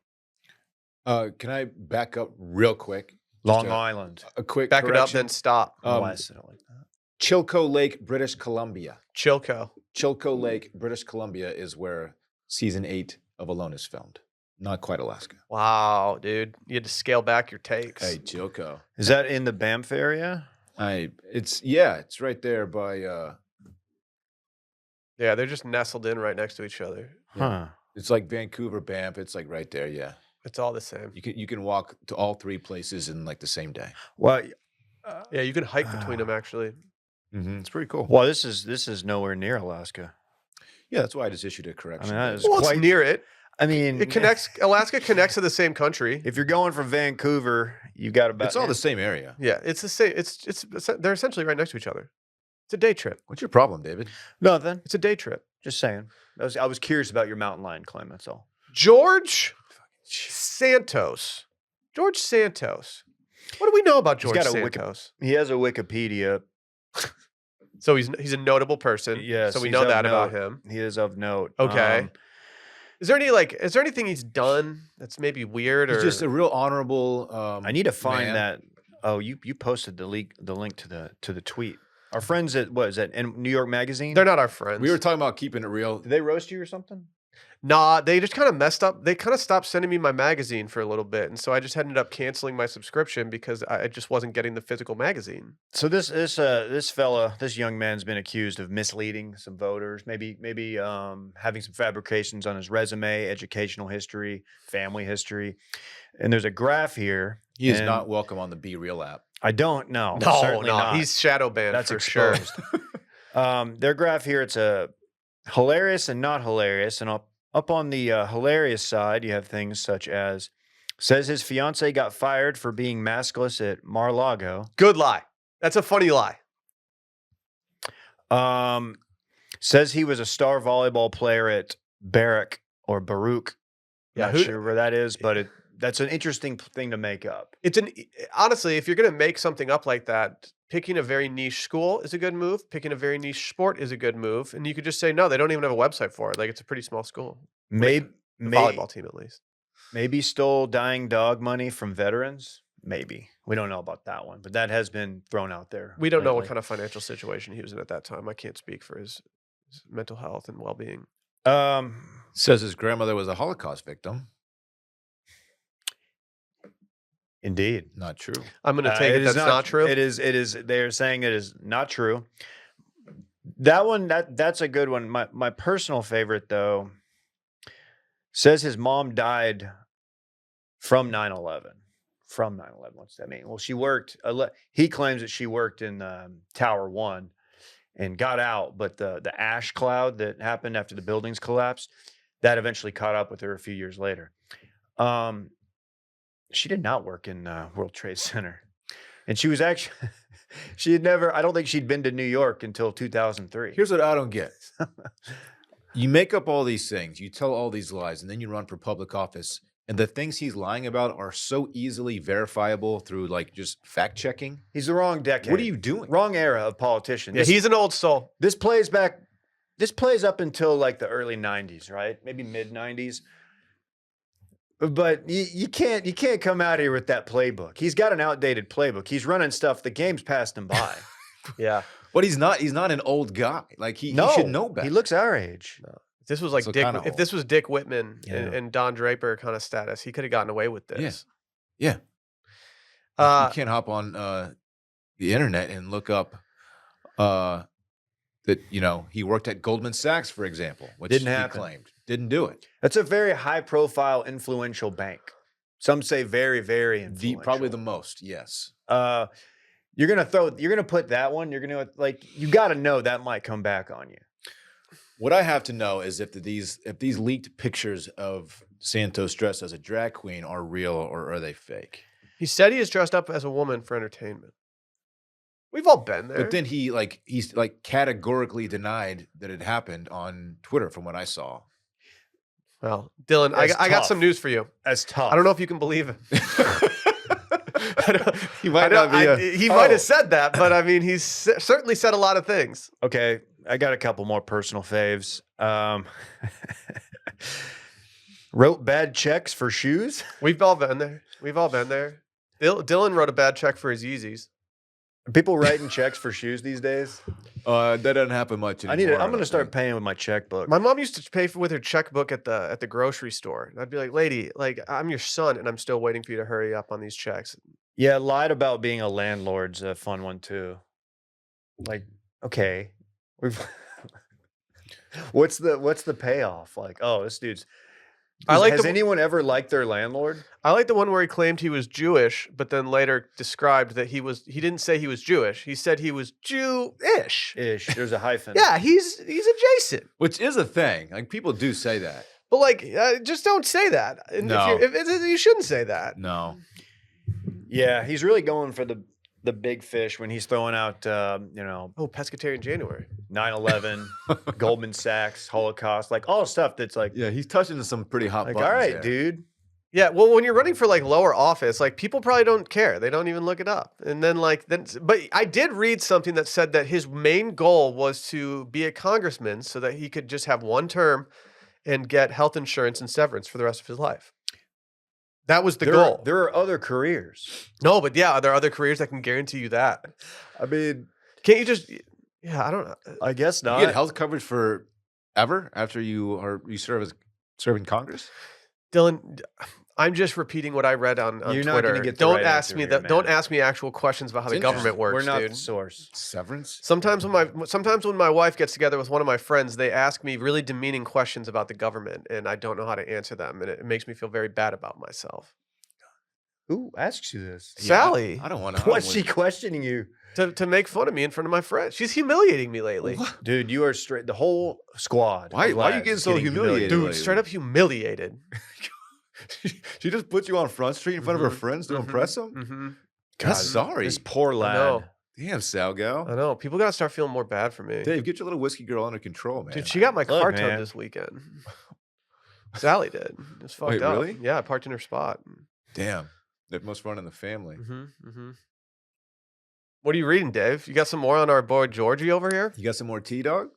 Speaker 3: Can I back up real quick?
Speaker 2: Long
Speaker 3: Just
Speaker 2: Island.
Speaker 3: a quick
Speaker 1: Back it up,
Speaker 3: correction.
Speaker 1: then stop.
Speaker 2: Why I said it like that.
Speaker 3: Chilco Lake, British Columbia.
Speaker 1: Chilco.
Speaker 3: Chilco Lake, British Columbia is where season 8 of Alone is filmed. Not quite Alaska.
Speaker 1: Wow, dude. You had to scale back your takes.
Speaker 3: Hey, Chilco.
Speaker 2: Is that in the Banff area?
Speaker 3: It's right there by
Speaker 1: Yeah, they're just nestled in right next to each other.
Speaker 2: Huh.
Speaker 3: it's like Vancouver, Banff. It's like right there, yeah.
Speaker 1: It's all the same.
Speaker 3: You can walk to all 3 places in like the same day.
Speaker 2: Well,
Speaker 1: Yeah, you can hike between them, actually.
Speaker 3: Mm-hmm. It's pretty cool.
Speaker 2: well, this is nowhere near Alaska.
Speaker 3: Yeah, that's why I just issued a
Speaker 2: I
Speaker 3: correction.
Speaker 2: mean, that is
Speaker 1: Well,
Speaker 2: quite
Speaker 1: it's near it.
Speaker 2: I mean,
Speaker 1: It connects. Alaska connects to the same country.
Speaker 2: If you're going from Vancouver, you got about.
Speaker 3: It's all the same area.
Speaker 1: Yeah, it's the same. It's they're essentially right next to each other. It's a day trip.
Speaker 3: What's your problem, David?
Speaker 2: Nothing.
Speaker 1: It's a day trip.
Speaker 2: Just saying. I was curious about your mountain lion claim. That's all.
Speaker 1: George Santos. George Santos. What do we know about
Speaker 2: He's
Speaker 1: George
Speaker 2: got a
Speaker 1: Santos?
Speaker 2: He has a Wikipedia.
Speaker 1: So he's a notable person.
Speaker 2: Yes,
Speaker 1: So we
Speaker 2: he's
Speaker 1: know
Speaker 2: of
Speaker 1: that about
Speaker 2: note.
Speaker 1: him.
Speaker 2: He is of note.
Speaker 1: Okay. Is there anything he's done that's maybe weird or
Speaker 3: He's just a real honorable.
Speaker 2: I need to find
Speaker 3: man.
Speaker 2: that. Oh, you posted the link to the tweet. Our friends at what is that in New York Magazine?
Speaker 1: they're not our friends.
Speaker 3: We were talking about keeping it real.
Speaker 2: Did they roast you or something?
Speaker 1: Nah, they just kind of messed up. They kind of stopped sending me my magazine for a little bit, and so I just ended up canceling my subscription because I just wasn't getting the physical magazine.
Speaker 2: So this young man's been accused of misleading some voters, maybe having some fabrications on his resume, educational history, family history, and there's a graph here.
Speaker 3: He is
Speaker 2: and
Speaker 3: not welcome on the Be Real app.
Speaker 2: I don't know.
Speaker 1: No,
Speaker 2: Certainly not.
Speaker 1: he's shadow banned
Speaker 2: That's
Speaker 1: for sure.
Speaker 2: exposed. Their graph here, it's a hilarious and not hilarious, and up on the hilarious side, you have things such as says his fiance got fired for being maskless at Mar-a-Lago.
Speaker 1: Good lie. That's a funny lie.
Speaker 2: Says he was a star volleyball player at Baruch.
Speaker 1: Yeah,
Speaker 2: Not sure where that is, but that's an interesting thing to make up.
Speaker 1: Honestly, if you're gonna make something up like that, picking a very niche school is a good move. Picking a very niche sport is a good move, and you could just say no. They don't even have a website for it. Like it's a pretty small school.
Speaker 2: Maybe
Speaker 1: The volleyball team, at least.
Speaker 2: maybe stole dying dog money from veterans. Maybe we don't know about that one, but that has been thrown out there.
Speaker 1: We don't know what
Speaker 2: lately.
Speaker 1: kind of financial situation he was in at that time. I can't speak for his mental health and well-being.
Speaker 3: Says his grandmother was a Holocaust victim.
Speaker 2: Indeed.
Speaker 3: Not true.
Speaker 1: I'm going to take it
Speaker 2: is
Speaker 1: that's not true.
Speaker 2: It is. They're saying it is not true. That one, that's a good one. My personal favorite though says his mom died from 9/11. From 9/11. What's that mean? Well, she worked. He claims that she worked in Tower 1 and got out, but the ash cloud that happened after the buildings collapsed, that eventually caught up with her a few years later. She did not work in World Trade Center. And she was actually, she had never, I don't think she'd been to New York until 2003.
Speaker 3: Here's what I don't get. You make up all these things, you tell all these lies, and then you run for public office. And the things he's lying about are so easily verifiable through like just fact checking.
Speaker 2: He's the wrong decade.
Speaker 3: What are you doing?
Speaker 2: Wrong era of politician.
Speaker 1: Yeah, he's an old soul.
Speaker 2: This plays up until like the early 90s, right? Maybe mid 90s. But you can't come out here with that playbook. He's got an outdated playbook. He's running stuff. The game's passed him by.
Speaker 1: Yeah.
Speaker 3: But he's not an old guy. Like he should know better.
Speaker 2: He looks our age.
Speaker 1: No. If this was like
Speaker 3: So
Speaker 1: Dick,
Speaker 3: kinda
Speaker 1: if this was Dick Whitman
Speaker 2: Yeah.
Speaker 1: and Don Draper kind of status, he could have gotten away with this.
Speaker 3: Yeah. You can't hop on the internet and look up that he worked at Goldman Sachs, for example, which
Speaker 2: Didn't
Speaker 3: he
Speaker 2: happen.
Speaker 3: claimed. Didn't do it.
Speaker 2: That's a very high profile, influential bank. Some say very, very influential.
Speaker 3: Probably the most, yes.
Speaker 2: You're gonna put that one. You're gonna you got to know that might come back on you.
Speaker 3: What I have to know is if these leaked pictures of Santos dressed as a drag queen are real or are they fake?
Speaker 1: He said he is dressed up as a woman for entertainment. We've all been there.
Speaker 3: But then he's categorically denied that it happened on Twitter from what I saw.
Speaker 1: Well, Dylan, I
Speaker 2: That's
Speaker 1: got
Speaker 2: tough.
Speaker 1: some news for you.
Speaker 2: That's tough.
Speaker 1: I don't know if you can believe it.
Speaker 3: He might not be
Speaker 1: he might have said that, but I mean, he's certainly said a lot of things.
Speaker 2: Okay, I got a couple more personal faves. Wrote bad checks for shoes.
Speaker 1: We've all been there. We've all been there. Dylan wrote a bad check for his Yeezys.
Speaker 2: Are people writing checks for shoes these days?
Speaker 3: That doesn't happen much anymore.
Speaker 2: I'm going to start paying with my checkbook.
Speaker 1: My mom used to pay with her checkbook at the grocery store. And I'd be like, lady, I'm your son, and I'm still waiting for you to hurry up on these checks.
Speaker 2: Yeah, lied about being a landlord's a fun one too. Like, okay, what's the payoff? Like, oh, this dude's. Has anyone ever liked their landlord?
Speaker 1: I like the one where he claimed he was Jewish, but then later described that he didn't say he was Jewish. He said he was Jew-ish.
Speaker 2: There's a hyphen.
Speaker 1: Yeah, he's adjacent.
Speaker 3: Which is a thing. Like people do say that.
Speaker 1: But just don't say that. And
Speaker 3: No.
Speaker 1: if you shouldn't say that.
Speaker 3: No.
Speaker 2: Yeah, he's really going for the big fish when he's throwing out,
Speaker 1: Oh, pescatarian January.
Speaker 2: 9/11, Goldman Sachs, Holocaust, like all stuff that's like,
Speaker 3: Yeah, he's touching to some pretty hot
Speaker 2: all
Speaker 3: buttons
Speaker 2: right,
Speaker 3: there.
Speaker 2: dude.
Speaker 1: Yeah, well, when you're running for lower office, people probably don't care. They don't even look it up. And then but I did read something that said that his main goal was to be a congressman so that he could just have one term and get health insurance and severance for the rest of his life. That was the goal.
Speaker 2: There are other careers.
Speaker 1: No, but yeah, are there other careers that can guarantee you that?
Speaker 2: I mean,
Speaker 1: Can't you just? Yeah, I don't know.
Speaker 2: I guess
Speaker 3: You
Speaker 2: not.
Speaker 3: get health coverage for ever after you serving Congress?
Speaker 1: Dylan, I'm just repeating what I read on
Speaker 2: You're
Speaker 1: Twitter.
Speaker 2: not gonna get the
Speaker 1: Don't
Speaker 2: right
Speaker 1: ask
Speaker 2: answer
Speaker 1: me
Speaker 2: here,
Speaker 1: that. Don't
Speaker 2: man.
Speaker 1: ask me actual questions about how
Speaker 3: It's
Speaker 1: the government
Speaker 3: interesting.
Speaker 1: works,
Speaker 2: We're not
Speaker 1: dude.
Speaker 2: the source.
Speaker 3: Severance?
Speaker 1: Sometimes when my wife gets together with one of my friends, they ask me really demeaning questions about the government, and I don't know how to answer them, and it makes me feel very bad about myself.
Speaker 2: Who asks you this?
Speaker 1: Sally,
Speaker 3: I don't want to.
Speaker 2: What's she questioning you?
Speaker 1: to make fun of me in front of my friends. She's humiliating me lately.
Speaker 2: Dude, you are straight. The whole squad.
Speaker 3: Why
Speaker 2: of
Speaker 3: are you
Speaker 2: lads
Speaker 3: getting
Speaker 2: is
Speaker 3: so humiliated?
Speaker 1: Dude,
Speaker 3: lately?
Speaker 1: straight up humiliated.
Speaker 3: She just puts you on Front Street in front of her
Speaker 1: Mhm,
Speaker 3: friends to
Speaker 1: mhm,
Speaker 3: impress them?
Speaker 1: Mm-hmm.
Speaker 3: God, sorry.
Speaker 2: This poor
Speaker 1: I
Speaker 2: lad.
Speaker 1: know.
Speaker 3: Damn, Salgo.
Speaker 1: I know. People gotta start feeling more bad for me.
Speaker 3: Dave, get your little whiskey girl under control, man.
Speaker 1: Dude, she got my
Speaker 2: Look,
Speaker 1: car
Speaker 2: man.
Speaker 1: towed this weekend. Sally did. It was fucked
Speaker 3: Wait,
Speaker 1: up.
Speaker 3: really?
Speaker 1: Yeah, I parked in her spot.
Speaker 3: Damn. That must run in the family.
Speaker 1: What are you reading, Dave? You got some more on our boy Georgie over here?
Speaker 3: You got some more tea, dog?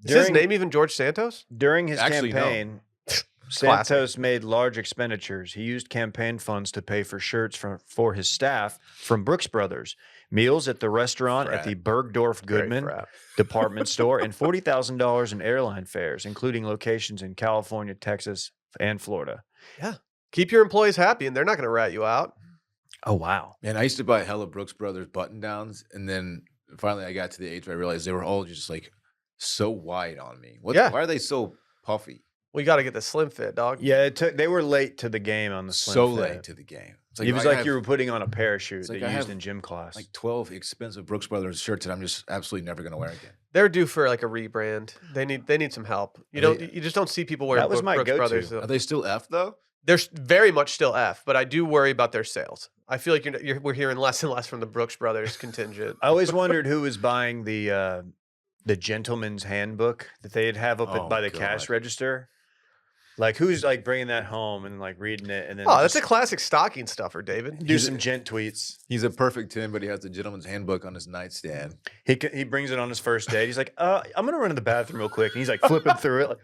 Speaker 1: Is his name even George Santos?
Speaker 2: During his
Speaker 3: Actually, no.
Speaker 2: campaign,
Speaker 1: Classic.
Speaker 2: Santos made large expenditures. He used campaign funds to pay for shirts for his staff from Brooks Brothers, meals at the restaurant at
Speaker 3: Frat.
Speaker 2: the Bergdorf
Speaker 1: Great
Speaker 2: Goodman
Speaker 1: frat.
Speaker 2: department store, and $40,000 in airline fares, including locations in California, Texas, and Florida.
Speaker 1: Keep your employees happy, and they're not going to rat you out.
Speaker 2: Oh, wow.
Speaker 3: Man, I used to buy hella Brooks Brothers button downs, and then finally I got to the age where I realized they were all just so wide on me.
Speaker 1: Yeah.
Speaker 3: Why are they so puffy?
Speaker 1: We got to get the slim fit, dog.
Speaker 2: Yeah, they were late to the game on the slim
Speaker 3: So
Speaker 2: fit.
Speaker 3: late to the game. It's
Speaker 2: It was
Speaker 3: I
Speaker 2: like
Speaker 3: have
Speaker 2: you were putting on a parachute
Speaker 3: It's
Speaker 2: that
Speaker 3: like
Speaker 2: you
Speaker 3: I
Speaker 2: used
Speaker 3: have,
Speaker 2: in gym class.
Speaker 3: 12 expensive Brooks Brothers shirts that I'm just absolutely never going to wear again.
Speaker 1: They're due for a rebrand. They need some help. You
Speaker 3: Are
Speaker 1: just don't see people wearing
Speaker 2: That was my
Speaker 1: Brooks
Speaker 2: go-to.
Speaker 1: Brothers.
Speaker 3: Are they still F though?
Speaker 1: They're very much still F, but I do worry about their sales. I feel like we're hearing less and less from the Brooks Brothers contingent.
Speaker 2: I always wondered who was buying the gentleman's handbook that they'd have up
Speaker 3: Oh,
Speaker 2: by the cash
Speaker 3: God.
Speaker 2: register. Like, who's like bringing that home and like reading it and then
Speaker 1: Oh, that's a
Speaker 2: just
Speaker 1: classic stocking stuffer, David.
Speaker 2: do some gent tweets.
Speaker 3: He's a perfect 10, but he has the gentleman's handbook on his nightstand.
Speaker 2: He brings it on his first date. He's like, I'm gonna run to the bathroom real quick, and he's like flipping through it. Like,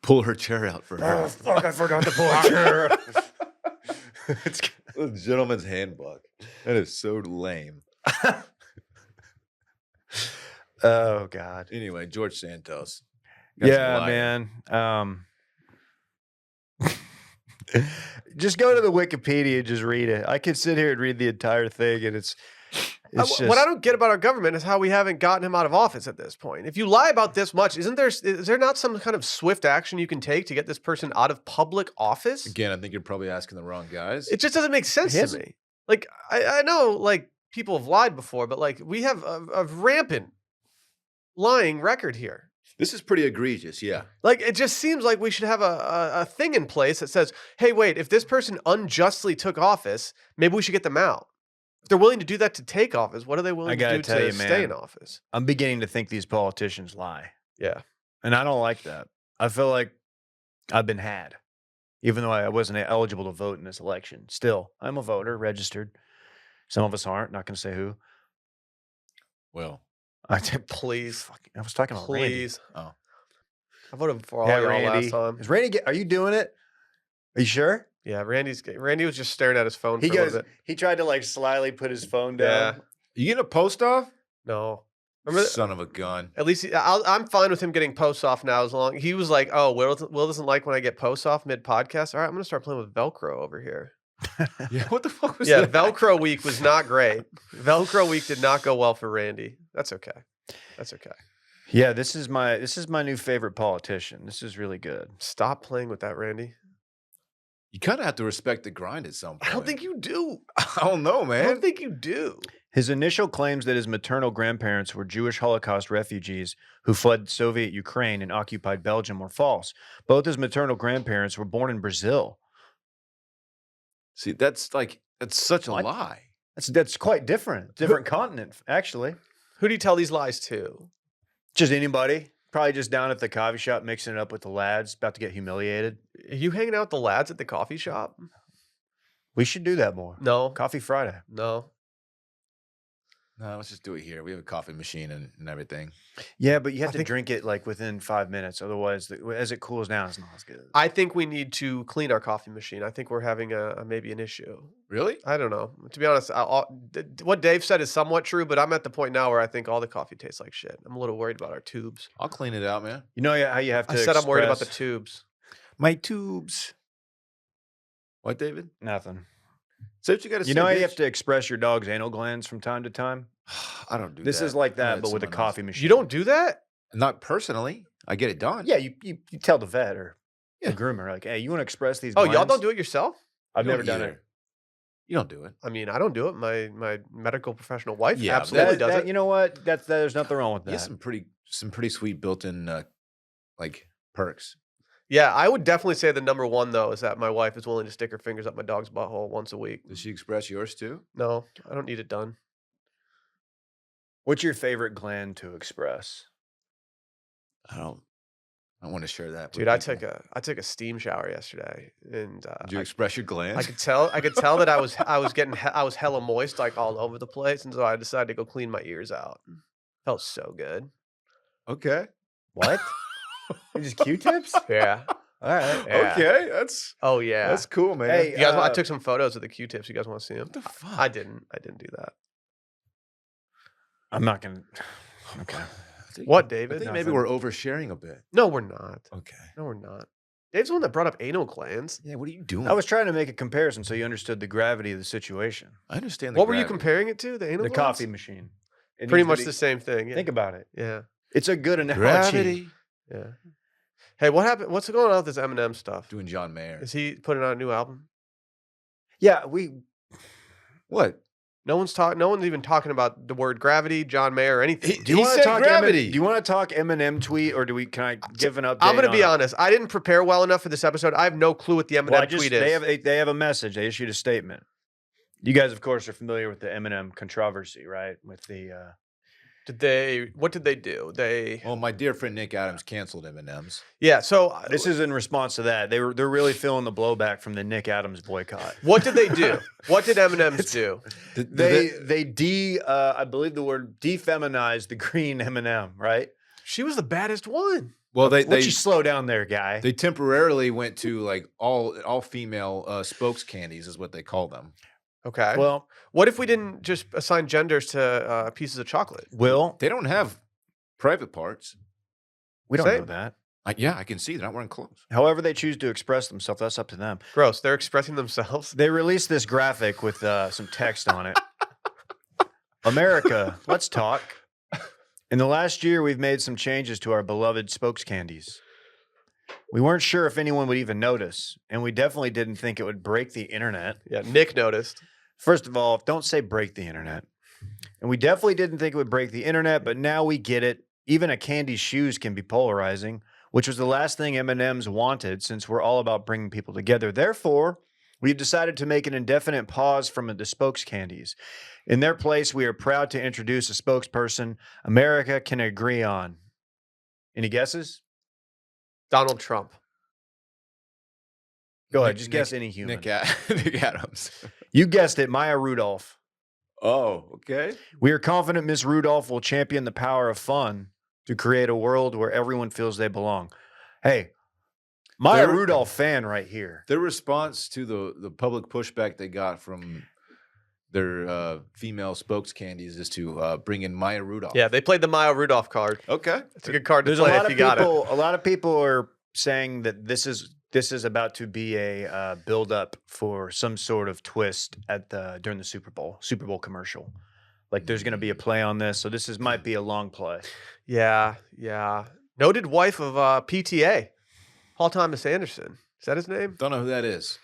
Speaker 3: Pull her chair out for her.
Speaker 2: oh fuck, I forgot to pull a chair. It's
Speaker 3: The gentleman's handbook. That is so lame.
Speaker 2: oh god.
Speaker 3: Anyway, George Santos. Got some
Speaker 2: Yeah,
Speaker 3: lighting.
Speaker 2: man. Just go to the Wikipedia and just read it. I could sit here and read the entire thing, and it's just
Speaker 1: What I don't get about our government is how we haven't gotten him out of office at this point. If you lie about this much, is there not some kind of swift action you can take to get this person out of public office?
Speaker 3: Again, I think you're probably asking the wrong guys.
Speaker 1: It just doesn't make sense to me. Like I know like people have lied before, but like we have a rampant lying record here.
Speaker 3: This is pretty egregious, yeah.
Speaker 1: Like it just seems like we should have a thing in place that says, hey, wait, if this person unjustly took office, maybe we should get them out. If they're willing to do that to take office, what are they willing to
Speaker 2: gotta
Speaker 1: do
Speaker 2: tell
Speaker 1: to
Speaker 2: you,
Speaker 1: stay
Speaker 2: man.
Speaker 1: in office?
Speaker 2: I'm beginning to think these politicians lie,
Speaker 1: Yeah.
Speaker 2: and I don't like that. I feel like I've been had, even though I wasn't eligible to vote in this election. Still, I'm a voter, registered. Some of us aren't. Not going to say who.
Speaker 3: Well,
Speaker 2: I did.
Speaker 1: Please.
Speaker 2: I was talking about Randy.
Speaker 1: Please.
Speaker 3: oh.
Speaker 1: I voted for all
Speaker 2: Yeah,
Speaker 1: y'all
Speaker 2: Randy.
Speaker 1: last time.
Speaker 2: Is Randy? Are you doing it? Are you sure?
Speaker 1: Yeah, Randy was just staring at his phone
Speaker 2: He
Speaker 1: for a
Speaker 2: goes.
Speaker 1: little bit.
Speaker 2: He tried to like slyly put his phone
Speaker 1: Yeah.
Speaker 2: down.
Speaker 3: You getting a post off?
Speaker 1: No. Remember
Speaker 3: Son of a gun.
Speaker 1: at least I'm fine with him getting posts off now as long he was like, oh, Will doesn't like when I get posts off mid podcast. All right, I'm gonna start playing with Velcro over here.
Speaker 3: Yeah, what the fuck was
Speaker 1: Yeah,
Speaker 3: that?
Speaker 1: Velcro week was not great. Velcro week did not go well for Randy. That's okay. That's okay.
Speaker 2: Yeah, this is my new favorite politician. This is really good.
Speaker 1: Stop playing with that, Randy.
Speaker 3: You kind of have to respect the grind at some point.
Speaker 1: I don't think you do.
Speaker 3: I don't know,
Speaker 1: I
Speaker 3: man.
Speaker 1: don't think you do.
Speaker 2: His initial claims that his maternal grandparents were Jewish Holocaust refugees who fled Soviet Ukraine and occupied Belgium were false. Both his maternal grandparents were born in Brazil.
Speaker 3: See, that's such a
Speaker 2: What?
Speaker 3: lie.
Speaker 2: That's quite different. Different continent, actually.
Speaker 1: Who do you tell these lies to?
Speaker 2: Just anybody. Probably just down at the coffee shop mixing it up with the lads, about to get humiliated.
Speaker 1: Are you hanging out with the lads at the coffee shop?
Speaker 2: We should do that more.
Speaker 1: No.
Speaker 2: Coffee Friday.
Speaker 1: No.
Speaker 3: No, let's just do it here. We have a coffee machine and everything.
Speaker 2: Yeah, but you have
Speaker 1: I
Speaker 2: to
Speaker 1: think-
Speaker 2: drink it like within 5 minutes. Otherwise, as it cools down, it's not as good.
Speaker 1: I think we need to clean our coffee machine. I think we're having maybe an issue.
Speaker 3: Really?
Speaker 1: I don't know. To be honest, what Dave said is somewhat true, but I'm at the point now where I think all the coffee tastes like shit. I'm a little worried about our tubes.
Speaker 3: I'll clean it out, man.
Speaker 2: You know how you have to
Speaker 1: I said I'm worried about the
Speaker 2: express-
Speaker 1: tubes.
Speaker 3: My tubes. What, David?
Speaker 2: Nothing.
Speaker 3: Say what you got to say.
Speaker 2: You know how you
Speaker 3: bitch.
Speaker 2: have to express your dog's anal glands from time to time?
Speaker 3: I don't do
Speaker 2: This
Speaker 3: that.
Speaker 2: is like
Speaker 3: I
Speaker 2: that,
Speaker 3: let
Speaker 2: but with a
Speaker 3: someone else.
Speaker 2: coffee machine.
Speaker 1: You don't do that?
Speaker 3: Not personally. I get it done.
Speaker 2: Yeah, you tell the vet or
Speaker 3: Yeah.
Speaker 2: the groomer, like, hey, you want to express these
Speaker 1: Oh,
Speaker 2: glands?
Speaker 1: y'all don't do it yourself?
Speaker 2: I've
Speaker 3: You
Speaker 2: never
Speaker 3: don't
Speaker 2: done
Speaker 3: either.
Speaker 2: it.
Speaker 3: You don't do it.
Speaker 1: I mean, I don't do it. My medical professional wife
Speaker 3: Yeah,
Speaker 1: absolutely does it.
Speaker 2: You know what? There's nothing wrong with
Speaker 3: You
Speaker 2: that.
Speaker 3: get some pretty sweet built-in like perks.
Speaker 1: Yeah, I would definitely say the number one though is that my wife is willing to stick her fingers up my dog's butthole once a week.
Speaker 3: Does she express yours too?
Speaker 1: No, I don't need it done.
Speaker 2: What's your favorite gland to express?
Speaker 3: I don't want to share that.
Speaker 1: Dude, I took a steam shower yesterday, and
Speaker 3: Did you express your glands?
Speaker 1: I could tell that I was hella moist, like all over the place, and so I decided to go clean my ears out. Felt so good.
Speaker 3: Okay.
Speaker 2: What? Just Q-tips?
Speaker 1: Yeah.
Speaker 2: All right.
Speaker 1: Yeah.
Speaker 3: Okay. That's
Speaker 1: Oh yeah.
Speaker 3: cool, man.
Speaker 2: Hey,
Speaker 1: You guys, I took some photos of the Q-tips. You guys want to see them?
Speaker 3: what the fuck?
Speaker 1: I didn't do that.
Speaker 2: I'm not going to. Okay.
Speaker 1: What,
Speaker 3: I
Speaker 1: David?
Speaker 3: think maybe
Speaker 2: Nothing.
Speaker 3: we're oversharing a bit.
Speaker 1: No, we're not.
Speaker 3: Okay.
Speaker 1: No, we're not. Dave's the one that brought up anal glands.
Speaker 3: Yeah. What are you doing?
Speaker 2: I was trying to make a comparison so you understood the gravity of the situation.
Speaker 3: I understand.
Speaker 1: What were you comparing it to? The anal
Speaker 2: The
Speaker 1: glands?
Speaker 2: coffee machine. It
Speaker 1: Pretty
Speaker 2: needs to
Speaker 1: much
Speaker 2: be-
Speaker 1: the same thing. Yeah.
Speaker 2: Think about it.
Speaker 1: Yeah.
Speaker 2: It's a good analogy.
Speaker 3: Gravity.
Speaker 1: Yeah. Hey, what happened? What's going on with this M&M stuff?
Speaker 3: Doing John Mayer.
Speaker 1: Is he putting out a new album?
Speaker 2: Yeah,
Speaker 3: What?
Speaker 1: No one's even talking about the word gravity, John Mayer, or anything.
Speaker 2: Do you
Speaker 3: He
Speaker 2: want to
Speaker 3: said
Speaker 2: talk
Speaker 3: gravity.
Speaker 2: Do you want to talk M&M tweet, or can I give an update?
Speaker 1: I'm going to
Speaker 2: on
Speaker 1: be
Speaker 2: it?
Speaker 1: honest. I didn't prepare well enough for this episode. I have no clue what the M&M
Speaker 2: Well,
Speaker 1: tweet is.
Speaker 2: they have a message. They issued a statement. You guys, of course, are familiar with the M&M controversy, right? With the
Speaker 1: What did they do?
Speaker 3: Well, my dear friend Nick Adams canceled M&Ms.
Speaker 1: Yeah, so
Speaker 2: this is in response to that. They're really feeling the blowback from the Nick Adams boycott.
Speaker 1: what did they do? What did M&M's do?
Speaker 2: I believe the word defeminized the green M&M, right?
Speaker 1: She was the baddest one.
Speaker 3: Well,
Speaker 2: Why don't you slow down there, guy?
Speaker 3: they temporarily went to like all female spokes candies is what they call them.
Speaker 1: Okay.
Speaker 2: Well,
Speaker 1: What if we didn't just assign genders to pieces of chocolate?
Speaker 2: Will,
Speaker 3: They don't have private parts.
Speaker 2: we don't
Speaker 1: Same.
Speaker 2: know that.
Speaker 3: Yeah, I can see they're not wearing clothes.
Speaker 2: However they choose to express themselves, that's up to them.
Speaker 1: Gross. They're expressing themselves.
Speaker 2: They released this graphic with some text on it. America, let's talk. In the last year, we've made some changes to our beloved spokes candies. We weren't sure if anyone would even notice, and we definitely didn't think it would break the internet.
Speaker 1: Yeah, Nick noticed.
Speaker 2: First of all, don't say break the internet. And we definitely didn't think it would break the internet, but now we get it. Even a candy's shoes can be polarizing, which was the last thing M&Ms wanted since we're all about bringing people together. Therefore, we've decided to make an indefinite pause from the spokes candies. In their place, we are proud to introduce a spokesperson America can agree on. Any guesses?
Speaker 1: Donald Trump.
Speaker 2: Go ahead, just guess any human.
Speaker 3: Nick Adams.
Speaker 2: You guessed it, Maya Rudolph.
Speaker 3: Oh, okay.
Speaker 2: We are confident Miss Rudolph will champion the power of fun to create a world where everyone feels they belong. Hey, Maya
Speaker 3: They're-
Speaker 2: Rudolph fan right here.
Speaker 3: Their response to the public pushback they got from their female spokes candies is to bring in Maya Rudolph.
Speaker 1: Yeah, they played the Maya Rudolph card.
Speaker 3: Okay.
Speaker 1: It's a good card to
Speaker 2: There's a
Speaker 1: play
Speaker 2: lot
Speaker 1: if
Speaker 2: of
Speaker 1: you got it.
Speaker 2: people. A lot of people are saying that this is about to be a build up for some sort of twist during the Super Bowl commercial. Like there's going to be a play on this, so might be a long play.
Speaker 1: Yeah, yeah. Noted wife of PTA, Paul Thomas Anderson. Is that his name?
Speaker 3: Don't know who that is.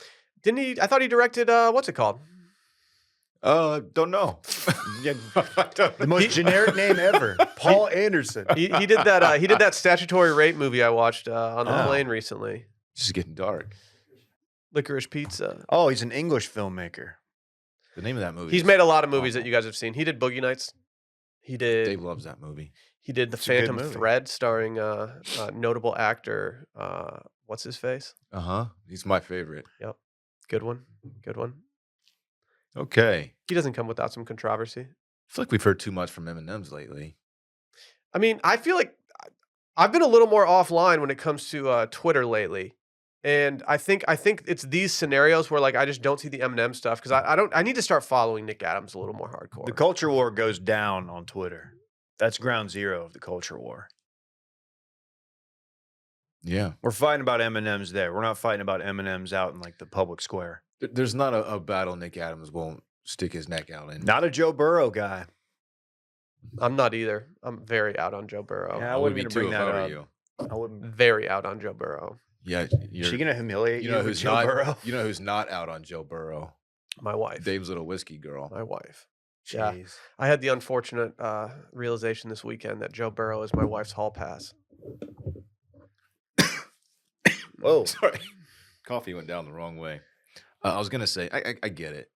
Speaker 1: Didn't he? I thought he directed. What's it called?
Speaker 3: Don't know.
Speaker 2: Yeah, the most generic name ever, Paul Anderson.
Speaker 1: He did that. He did that statutory rape movie I watched on the
Speaker 2: Oh.
Speaker 1: plane recently.
Speaker 3: This is getting dark.
Speaker 1: Licorice Pizza.
Speaker 2: Oh, he's an English filmmaker.
Speaker 3: The name of that movie.
Speaker 1: He's
Speaker 3: is
Speaker 1: made a lot of movies
Speaker 3: awful.
Speaker 1: that you guys have seen. He did Boogie Nights. He did.
Speaker 3: Dave loves that movie.
Speaker 1: He did The
Speaker 2: It's a good
Speaker 1: Phantom
Speaker 2: movie.
Speaker 1: Thread, starring notable actor. What's his face?
Speaker 3: He's my favorite.
Speaker 1: Good one. Good one.
Speaker 3: Okay.
Speaker 1: He doesn't come without some controversy.
Speaker 3: I feel like we've heard too much from M&Ms lately.
Speaker 1: I mean, I feel like I've been a little more offline when it comes to Twitter lately, and I think it's these scenarios where like I just don't see the M&M stuff because I need to start following Nick Adams a little more hardcore.
Speaker 2: The culture war goes down on Twitter. That's ground zero of the culture war.
Speaker 3: Yeah.
Speaker 2: We're fighting about M&Ms there. We're not fighting about M&Ms out in like the public square.
Speaker 3: There's not a battle Nick Adams won't stick his neck out in.
Speaker 2: Not a Joe Burrow guy.
Speaker 1: I'm not either. I'm very out on Joe Burrow.
Speaker 2: Yeah,
Speaker 3: I would be
Speaker 2: gonna
Speaker 3: too
Speaker 2: bring
Speaker 3: if
Speaker 2: that
Speaker 3: I were
Speaker 2: up.
Speaker 3: you.
Speaker 2: I wouldn't.
Speaker 1: Very out on Joe Burrow.
Speaker 3: Yeah.
Speaker 2: Is she gonna humiliate you?
Speaker 3: You know
Speaker 2: with
Speaker 3: who's
Speaker 2: Joe
Speaker 3: not?
Speaker 2: Burrow?
Speaker 3: You know who's not out on Joe Burrow?
Speaker 1: My wife.
Speaker 3: Dave's little whiskey girl.
Speaker 1: My wife. Yeah.
Speaker 2: Jeez.
Speaker 1: I had the unfortunate realization this weekend that Joe Burrow is my wife's hall pass.
Speaker 2: Whoa.
Speaker 3: Sorry. Coffee went down the wrong way. I was gonna say, I get it.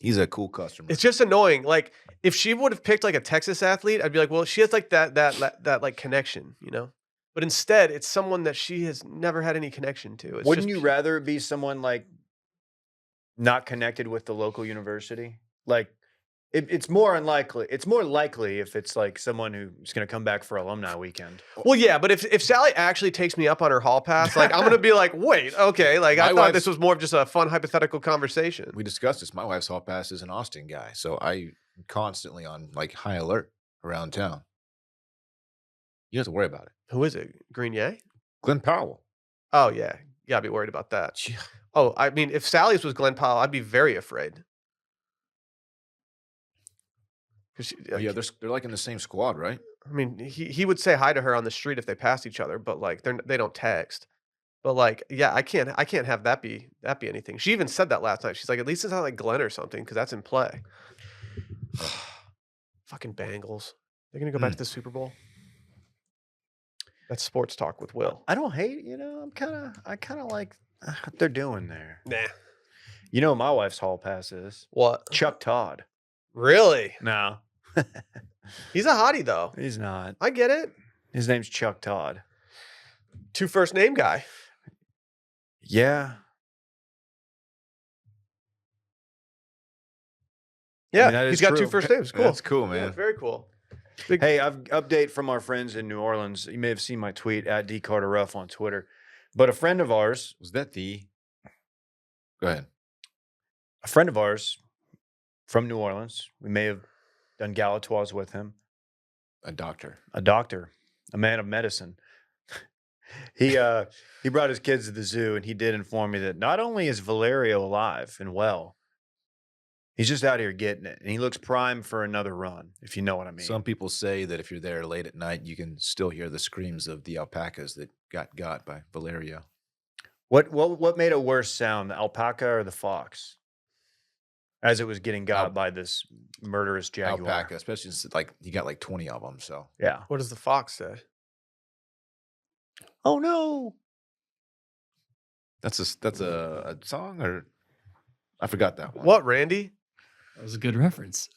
Speaker 3: He's a cool customer.
Speaker 1: It's just annoying. Like if she would have picked like a Texas athlete, I'd be like, well, she has like that like connection, you know. But instead, it's someone that she has never had any connection to. It's
Speaker 2: Wouldn't
Speaker 1: just
Speaker 2: you rather it be someone like not connected with the local university? Like it's more unlikely. It's more likely if it's like someone who's going to come back for alumni weekend.
Speaker 1: Well, yeah, but if Sally actually takes me up on her hall pass, like I'm gonna be like, wait, okay, like I
Speaker 3: My
Speaker 1: thought
Speaker 3: wife's-
Speaker 1: this was more of just a fun hypothetical conversation.
Speaker 3: We discussed this. My wife's hall pass is an Austin guy, so I'm constantly on like high alert around town. You don't have to worry about it.
Speaker 1: Who is it? Grenier?
Speaker 3: Glenn Powell.
Speaker 1: Oh yeah, you gotta be worried about that. Oh, I mean, if Sally's was Glenn Powell, I'd be very afraid. 'Cause
Speaker 3: Oh, yeah, they're like in the same squad, right?
Speaker 1: I mean, he would say hi to her on the street if they passed each other, but like they don't text. But like, yeah, I can't have that be anything. She even said that last night. She's like, at least it's not like Glenn or something, because that's in play. Fucking Bengals. They're gonna go back to the Super Bowl. That's sports talk with Will.
Speaker 2: I don't hate. I kind of like what they're doing there.
Speaker 1: Nah.
Speaker 2: You know, what my wife's hall pass is
Speaker 1: What?
Speaker 2: Chuck Todd.
Speaker 1: Really?
Speaker 2: No,
Speaker 1: He's a hottie though.
Speaker 2: he's not.
Speaker 1: I get it.
Speaker 2: His name's Chuck Todd.
Speaker 1: 2 first name guy.
Speaker 2: Yeah.
Speaker 1: Yeah,
Speaker 2: that
Speaker 1: he's
Speaker 2: is
Speaker 1: got 2
Speaker 2: true.
Speaker 1: first names. Cool.
Speaker 3: That's cool,
Speaker 1: Yeah,
Speaker 3: man.
Speaker 1: very cool.
Speaker 2: Hey, I've update from our friends in New Orleans. You may have seen my tweet at DCarterRuff on Twitter, but a friend of ours
Speaker 3: Was that the? Go ahead.
Speaker 2: from New Orleans. We may have done Galatoirs with him.
Speaker 3: A doctor.
Speaker 2: A doctor, a man of medicine. He brought his kids to the zoo, and he did inform me that not only is Valerio alive and well, he's just out here getting it, and he looks primed for another run, if you know what I mean.
Speaker 3: Some people say that if you're there late at night, you can still hear the screams of the alpacas that got by Valerio.
Speaker 2: What made a worse sound, the alpaca or the fox? As it was getting got by this murderous jaguar.
Speaker 3: Alpaca, especially since he got like 20 of them. So
Speaker 2: Yeah.
Speaker 1: What does the fox say?
Speaker 2: Oh no.
Speaker 3: that's a song, or I forgot that one.
Speaker 1: What, Randy?
Speaker 4: That was a good reference.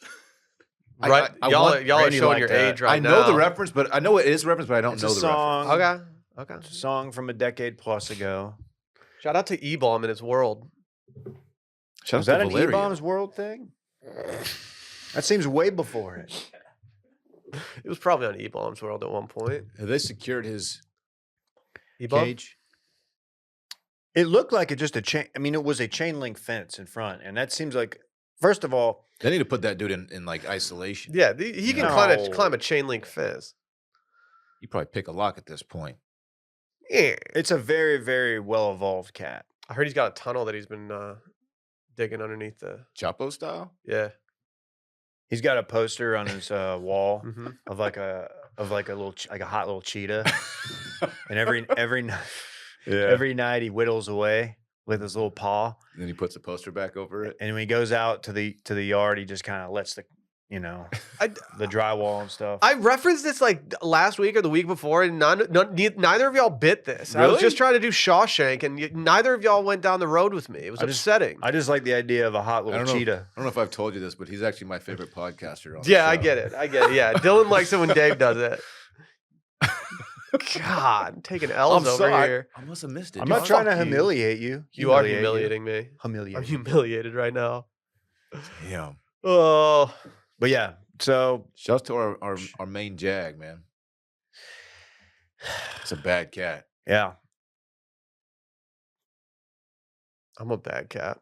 Speaker 1: Right,
Speaker 3: I
Speaker 1: y'all
Speaker 3: want
Speaker 1: are showing
Speaker 2: Randy like
Speaker 1: your
Speaker 2: that.
Speaker 1: age right
Speaker 3: I know
Speaker 1: now.
Speaker 3: the reference, but I know it is a reference, but I don't
Speaker 2: It's
Speaker 3: know
Speaker 2: a
Speaker 3: the
Speaker 2: song.
Speaker 3: reference.
Speaker 1: Okay.
Speaker 2: It's a song from a decade plus ago.
Speaker 1: Shout out to E-Bomb and his world.
Speaker 3: Shout
Speaker 2: Was
Speaker 3: out
Speaker 2: that
Speaker 3: to
Speaker 2: an
Speaker 3: Valerio.
Speaker 2: E-Bombs World thing? That seems way before it.
Speaker 1: It was probably on E-Bomb's world at one point.
Speaker 3: Have they secured his
Speaker 1: E-Bomb?
Speaker 3: cage?
Speaker 2: It looked like it just a chain. I mean, it was a chain link fence in front, and that seems like, first of all,
Speaker 3: They need to put that dude in like isolation.
Speaker 1: Yeah, he can
Speaker 2: No.
Speaker 1: climb a chain link fence.
Speaker 3: You probably pick a lock at this point.
Speaker 1: Yeah.
Speaker 2: it's a very, very well evolved cat.
Speaker 1: I heard he's got a tunnel that he's been digging underneath the.
Speaker 3: Chapo style?
Speaker 1: Yeah.
Speaker 2: He's got a poster on his wall
Speaker 1: Mm-hmm.
Speaker 2: of like a little like a hot little cheetah, and every night he whittles away with his little paw,
Speaker 3: And then he puts a poster back over it.
Speaker 2: and when he goes out to the yard, he just kind of lets the the drywall and stuff.
Speaker 1: I referenced this like last week or the week before, and neither of y'all bit this. I was
Speaker 3: Really?
Speaker 1: just trying to do Shawshank, and neither of y'all went down the road with me. It was upsetting.
Speaker 2: I just like the idea of a hot little cheetah.
Speaker 3: I don't know if I've told you this, but he's actually my favorite podcaster. On the
Speaker 1: Yeah, I
Speaker 3: show.
Speaker 1: get it. Yeah, Dylan likes it when Dave does it. God, I'm taking L's
Speaker 3: I'm
Speaker 1: over
Speaker 3: sorry.
Speaker 1: here.
Speaker 3: I must have missed it.
Speaker 2: I'm
Speaker 3: dude.
Speaker 2: not trying to
Speaker 1: Fuck you.
Speaker 2: humiliate you.
Speaker 1: You are
Speaker 2: Humiliate you.
Speaker 1: humiliating me.
Speaker 2: Humiliate
Speaker 1: I'm
Speaker 2: you.
Speaker 1: humiliated right now.
Speaker 3: Yeah.
Speaker 1: Oh,
Speaker 2: But yeah, so
Speaker 3: Shouts to our main jag, man. It's a bad cat.
Speaker 2: yeah,
Speaker 1: I'm a bad cat.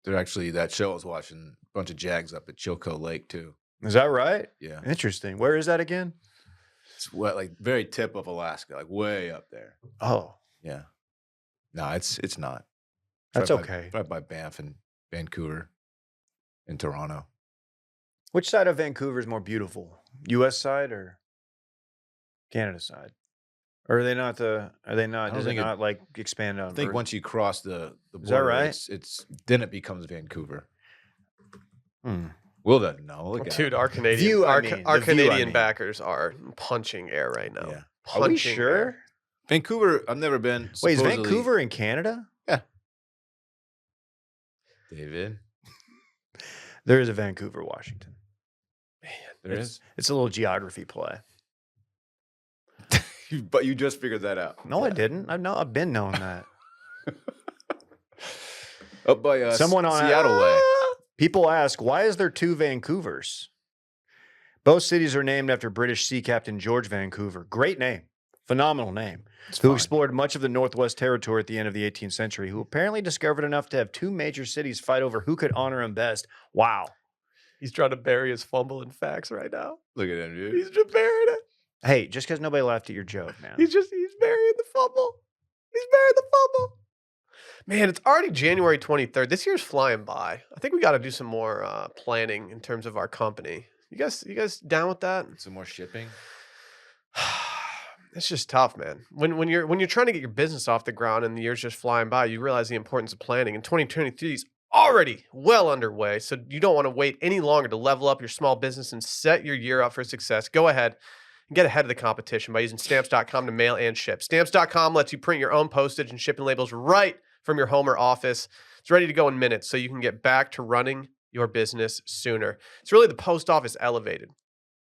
Speaker 3: They're actually that show I was watching, a bunch of jags up at Chilco Lake too.
Speaker 2: is that right?
Speaker 3: Yeah.
Speaker 2: Interesting. Where is that again?
Speaker 3: It's like very tip of Alaska, like way up there.
Speaker 2: Oh,
Speaker 3: Yeah. No, it's not.
Speaker 2: that's
Speaker 3: right
Speaker 2: okay.
Speaker 3: Right by Banff and Vancouver and Toronto.
Speaker 2: Which side of Vancouver is more beautiful? U.S. side or Canada side? Or are they not the? Are they not?
Speaker 3: don't
Speaker 2: Does it
Speaker 3: think it-
Speaker 2: not like expand on?
Speaker 3: I think
Speaker 2: Earth?
Speaker 3: once you cross the border,
Speaker 2: Is that right?
Speaker 3: It's then it becomes Vancouver.
Speaker 2: Hmm.
Speaker 3: Will doesn't know. Look at
Speaker 1: Dude,
Speaker 3: it.
Speaker 1: our Canadian
Speaker 2: View, I
Speaker 1: our,
Speaker 2: mean.
Speaker 1: our
Speaker 2: The view, I
Speaker 1: Canadian
Speaker 2: mean.
Speaker 1: backers are punching air right now.
Speaker 3: Yeah.
Speaker 2: Are we
Speaker 1: Punching
Speaker 2: sure?
Speaker 1: air.
Speaker 3: Vancouver, I've never been.
Speaker 2: Wait, is
Speaker 3: supposedly-
Speaker 2: Vancouver in Canada?
Speaker 3: David?
Speaker 2: There is a Vancouver, Washington.
Speaker 3: There is.
Speaker 2: It's a little geography play.
Speaker 3: But you just figured that out.
Speaker 2: No, I didn't. I've been knowing that.
Speaker 3: Up by
Speaker 2: Someone on
Speaker 3: Seattle way.
Speaker 2: People ask, why is there 2 Vancouvers? Both cities are named after British sea captain George Vancouver. Great name. Phenomenal name.
Speaker 3: It's
Speaker 2: Who
Speaker 3: fine.
Speaker 2: explored much of the Northwest Territory at the end of the 18th century, who apparently discovered enough to have 2 major cities fight over who could honor him best. Wow.
Speaker 1: He's trying to bury his fumble in facts right now.
Speaker 3: Look at him, dude.
Speaker 1: He's just burying it.
Speaker 2: Hey, just because nobody laughed at your joke, man.
Speaker 1: He's burying the fumble. He's burying the fumble. Man, it's already January 23rd. This year's flying by. I think we got to do some more planning in terms of our company. You guys down with that?
Speaker 3: Some more shipping.
Speaker 1: It's just tough, man. When you're trying to get your business off the ground and the year's just flying by, you realize the importance of planning. And 2023 is already well underway, so you don't want to wait any longer to level up your small business and set your year up for success. Go ahead and get ahead of the competition by using Stamps.com to mail and ship. Stamps.com lets you print your own postage and shipping labels right from your home or office. It's ready to go in minutes, so you can get back to running your business sooner. It's really the post office elevated.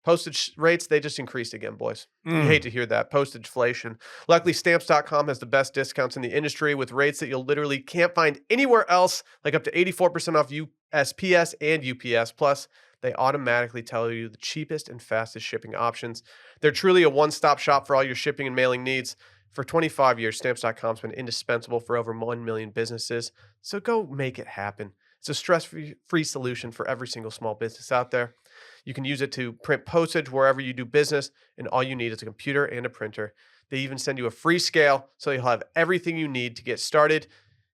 Speaker 1: Postage rates, they just increased again, boys. You hate to hear that. Postage inflation. Luckily, Stamps.com has the best discounts in the industry with rates that you'll literally can't find anywhere else, like up to 84% off USPS and UPS. Plus, they automatically tell you the cheapest and fastest shipping options. They're truly a one-stop shop for all your shipping and mailing needs. For 25 years, Stamps.com's been indispensable for over 1 million businesses. So go make it happen. It's a stress-free solution for every single small business out there. You can use it to print postage wherever you do business, and all you need is a computer and a printer. They even send you a free scale, so you'll have everything you need to get started.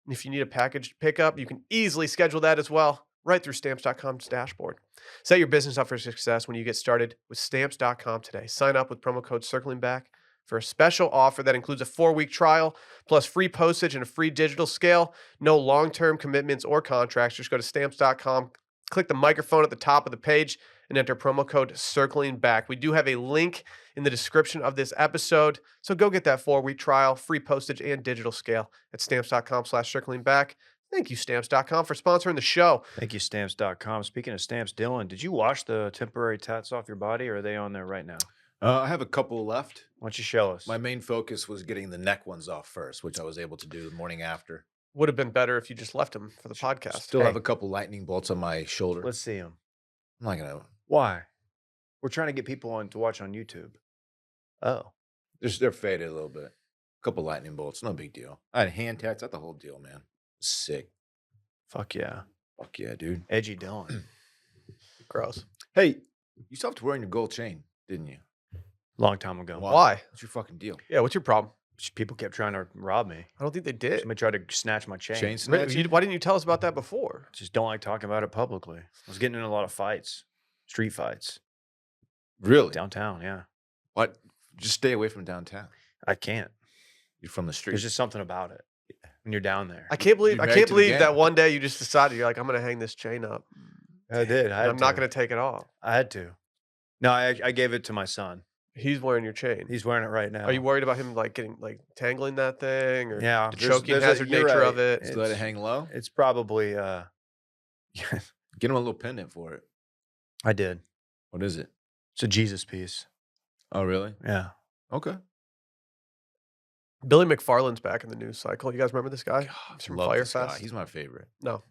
Speaker 1: And if you need a package pickup, you can easily schedule that as well, right through Stamps.com's dashboard. Set your business up for success when you get started with Stamps.com today. Sign up with promo code CirclingBack for a special offer that includes a 4-week trial, plus free postage and a free digital scale. No long-term commitments or contracts. Just go to Stamps.com, click the microphone at the top of the page, and enter promo code CirclingBack. We do have a link in the description of this episode, so go get that 4-week trial, free postage, and digital scale at Stamps.com/CirclingBack. Thank you, Stamps.com, for sponsoring the show.
Speaker 2: Thank you, Stamps.com. Speaking of stamps, Dylan, did you wash the temporary tats off your body, or are they on there right now?
Speaker 3: I have a couple left.
Speaker 2: Why don't you show us?
Speaker 3: My main focus was getting the neck ones off first, which I was able to do the morning after.
Speaker 1: Would have been better if you just left them for the podcast.
Speaker 3: Still have a couple lightning bolts on my shoulder.
Speaker 2: Let's see them.
Speaker 3: I'm not gonna.
Speaker 2: Why? We're trying to get people on to watch on YouTube. Oh.
Speaker 3: They're faded a little bit. A couple lightning bolts, no big deal. I had hand tats. That's the whole deal, man. Sick.
Speaker 2: Fuck yeah.
Speaker 3: Fuck yeah, dude.
Speaker 2: Edgy Dylan.
Speaker 1: Gross.
Speaker 3: Hey, you stopped wearing your gold chain, didn't you?
Speaker 2: Long time ago.
Speaker 1: Why?
Speaker 3: What's your fucking deal?
Speaker 1: Yeah, what's your problem?
Speaker 2: People kept trying to rob me.
Speaker 1: I don't think they did.
Speaker 2: Somebody tried to snatch my chain.
Speaker 3: Chain snatch?
Speaker 1: Why didn't you tell us about that before?
Speaker 2: Just don't like talking about it publicly. I was getting in a lot of fights. Street fights.
Speaker 3: Really?
Speaker 2: Downtown, yeah.
Speaker 3: What? Just stay away from downtown.
Speaker 2: I can't.
Speaker 3: You're from the street.
Speaker 2: There's just something about it when you're down there.
Speaker 1: I can't believe
Speaker 3: You're married to the gang.
Speaker 1: that one day you just decided you're like, I'm gonna hang this chain up.
Speaker 2: I did.
Speaker 1: And I'm not gonna take it off.
Speaker 2: I had to. No, I gave it to my son.
Speaker 1: He's wearing your chain.
Speaker 2: He's wearing it right now.
Speaker 1: Are you worried about him like getting like tangling that thing or
Speaker 2: Yeah.
Speaker 1: the choking
Speaker 2: there's
Speaker 1: hazard
Speaker 2: you're
Speaker 1: nature
Speaker 2: right.
Speaker 1: of it?
Speaker 3: Just let it hang low.
Speaker 2: It's probably
Speaker 3: Get him a little pendant for it.
Speaker 2: I did.
Speaker 3: What is it?
Speaker 2: It's a Jesus piece.
Speaker 3: Oh, really?
Speaker 2: Yeah.
Speaker 3: Okay.
Speaker 1: Billy McFarland's back in the news cycle. You guys remember this guy? He's from
Speaker 3: Love this guy.
Speaker 1: Firefest.
Speaker 3: He's my favorite.
Speaker 1: No.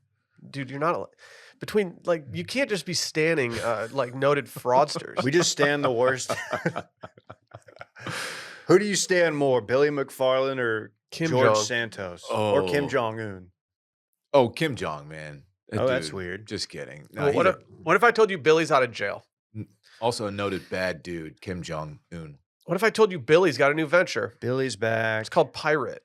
Speaker 1: Dude, you're not between like you can't just be standing like noted fraudsters.
Speaker 2: We just stand the worst. Who do you stand more, Billy McFarland or
Speaker 1: Kim
Speaker 2: George
Speaker 1: Jong.
Speaker 2: Santos or Kim
Speaker 3: Oh.
Speaker 2: Jong-un?
Speaker 3: Oh, Kim Jong, man. That
Speaker 2: Oh, that's
Speaker 3: dude,
Speaker 2: weird.
Speaker 3: Just kidding. No,
Speaker 1: Well,
Speaker 3: he's
Speaker 1: what if I told you Billy's out of jail?
Speaker 3: also a noted bad dude, Kim Jong-un.
Speaker 1: What if I told you Billy's got a new venture?
Speaker 2: Billy's back.
Speaker 1: It's called Pirate.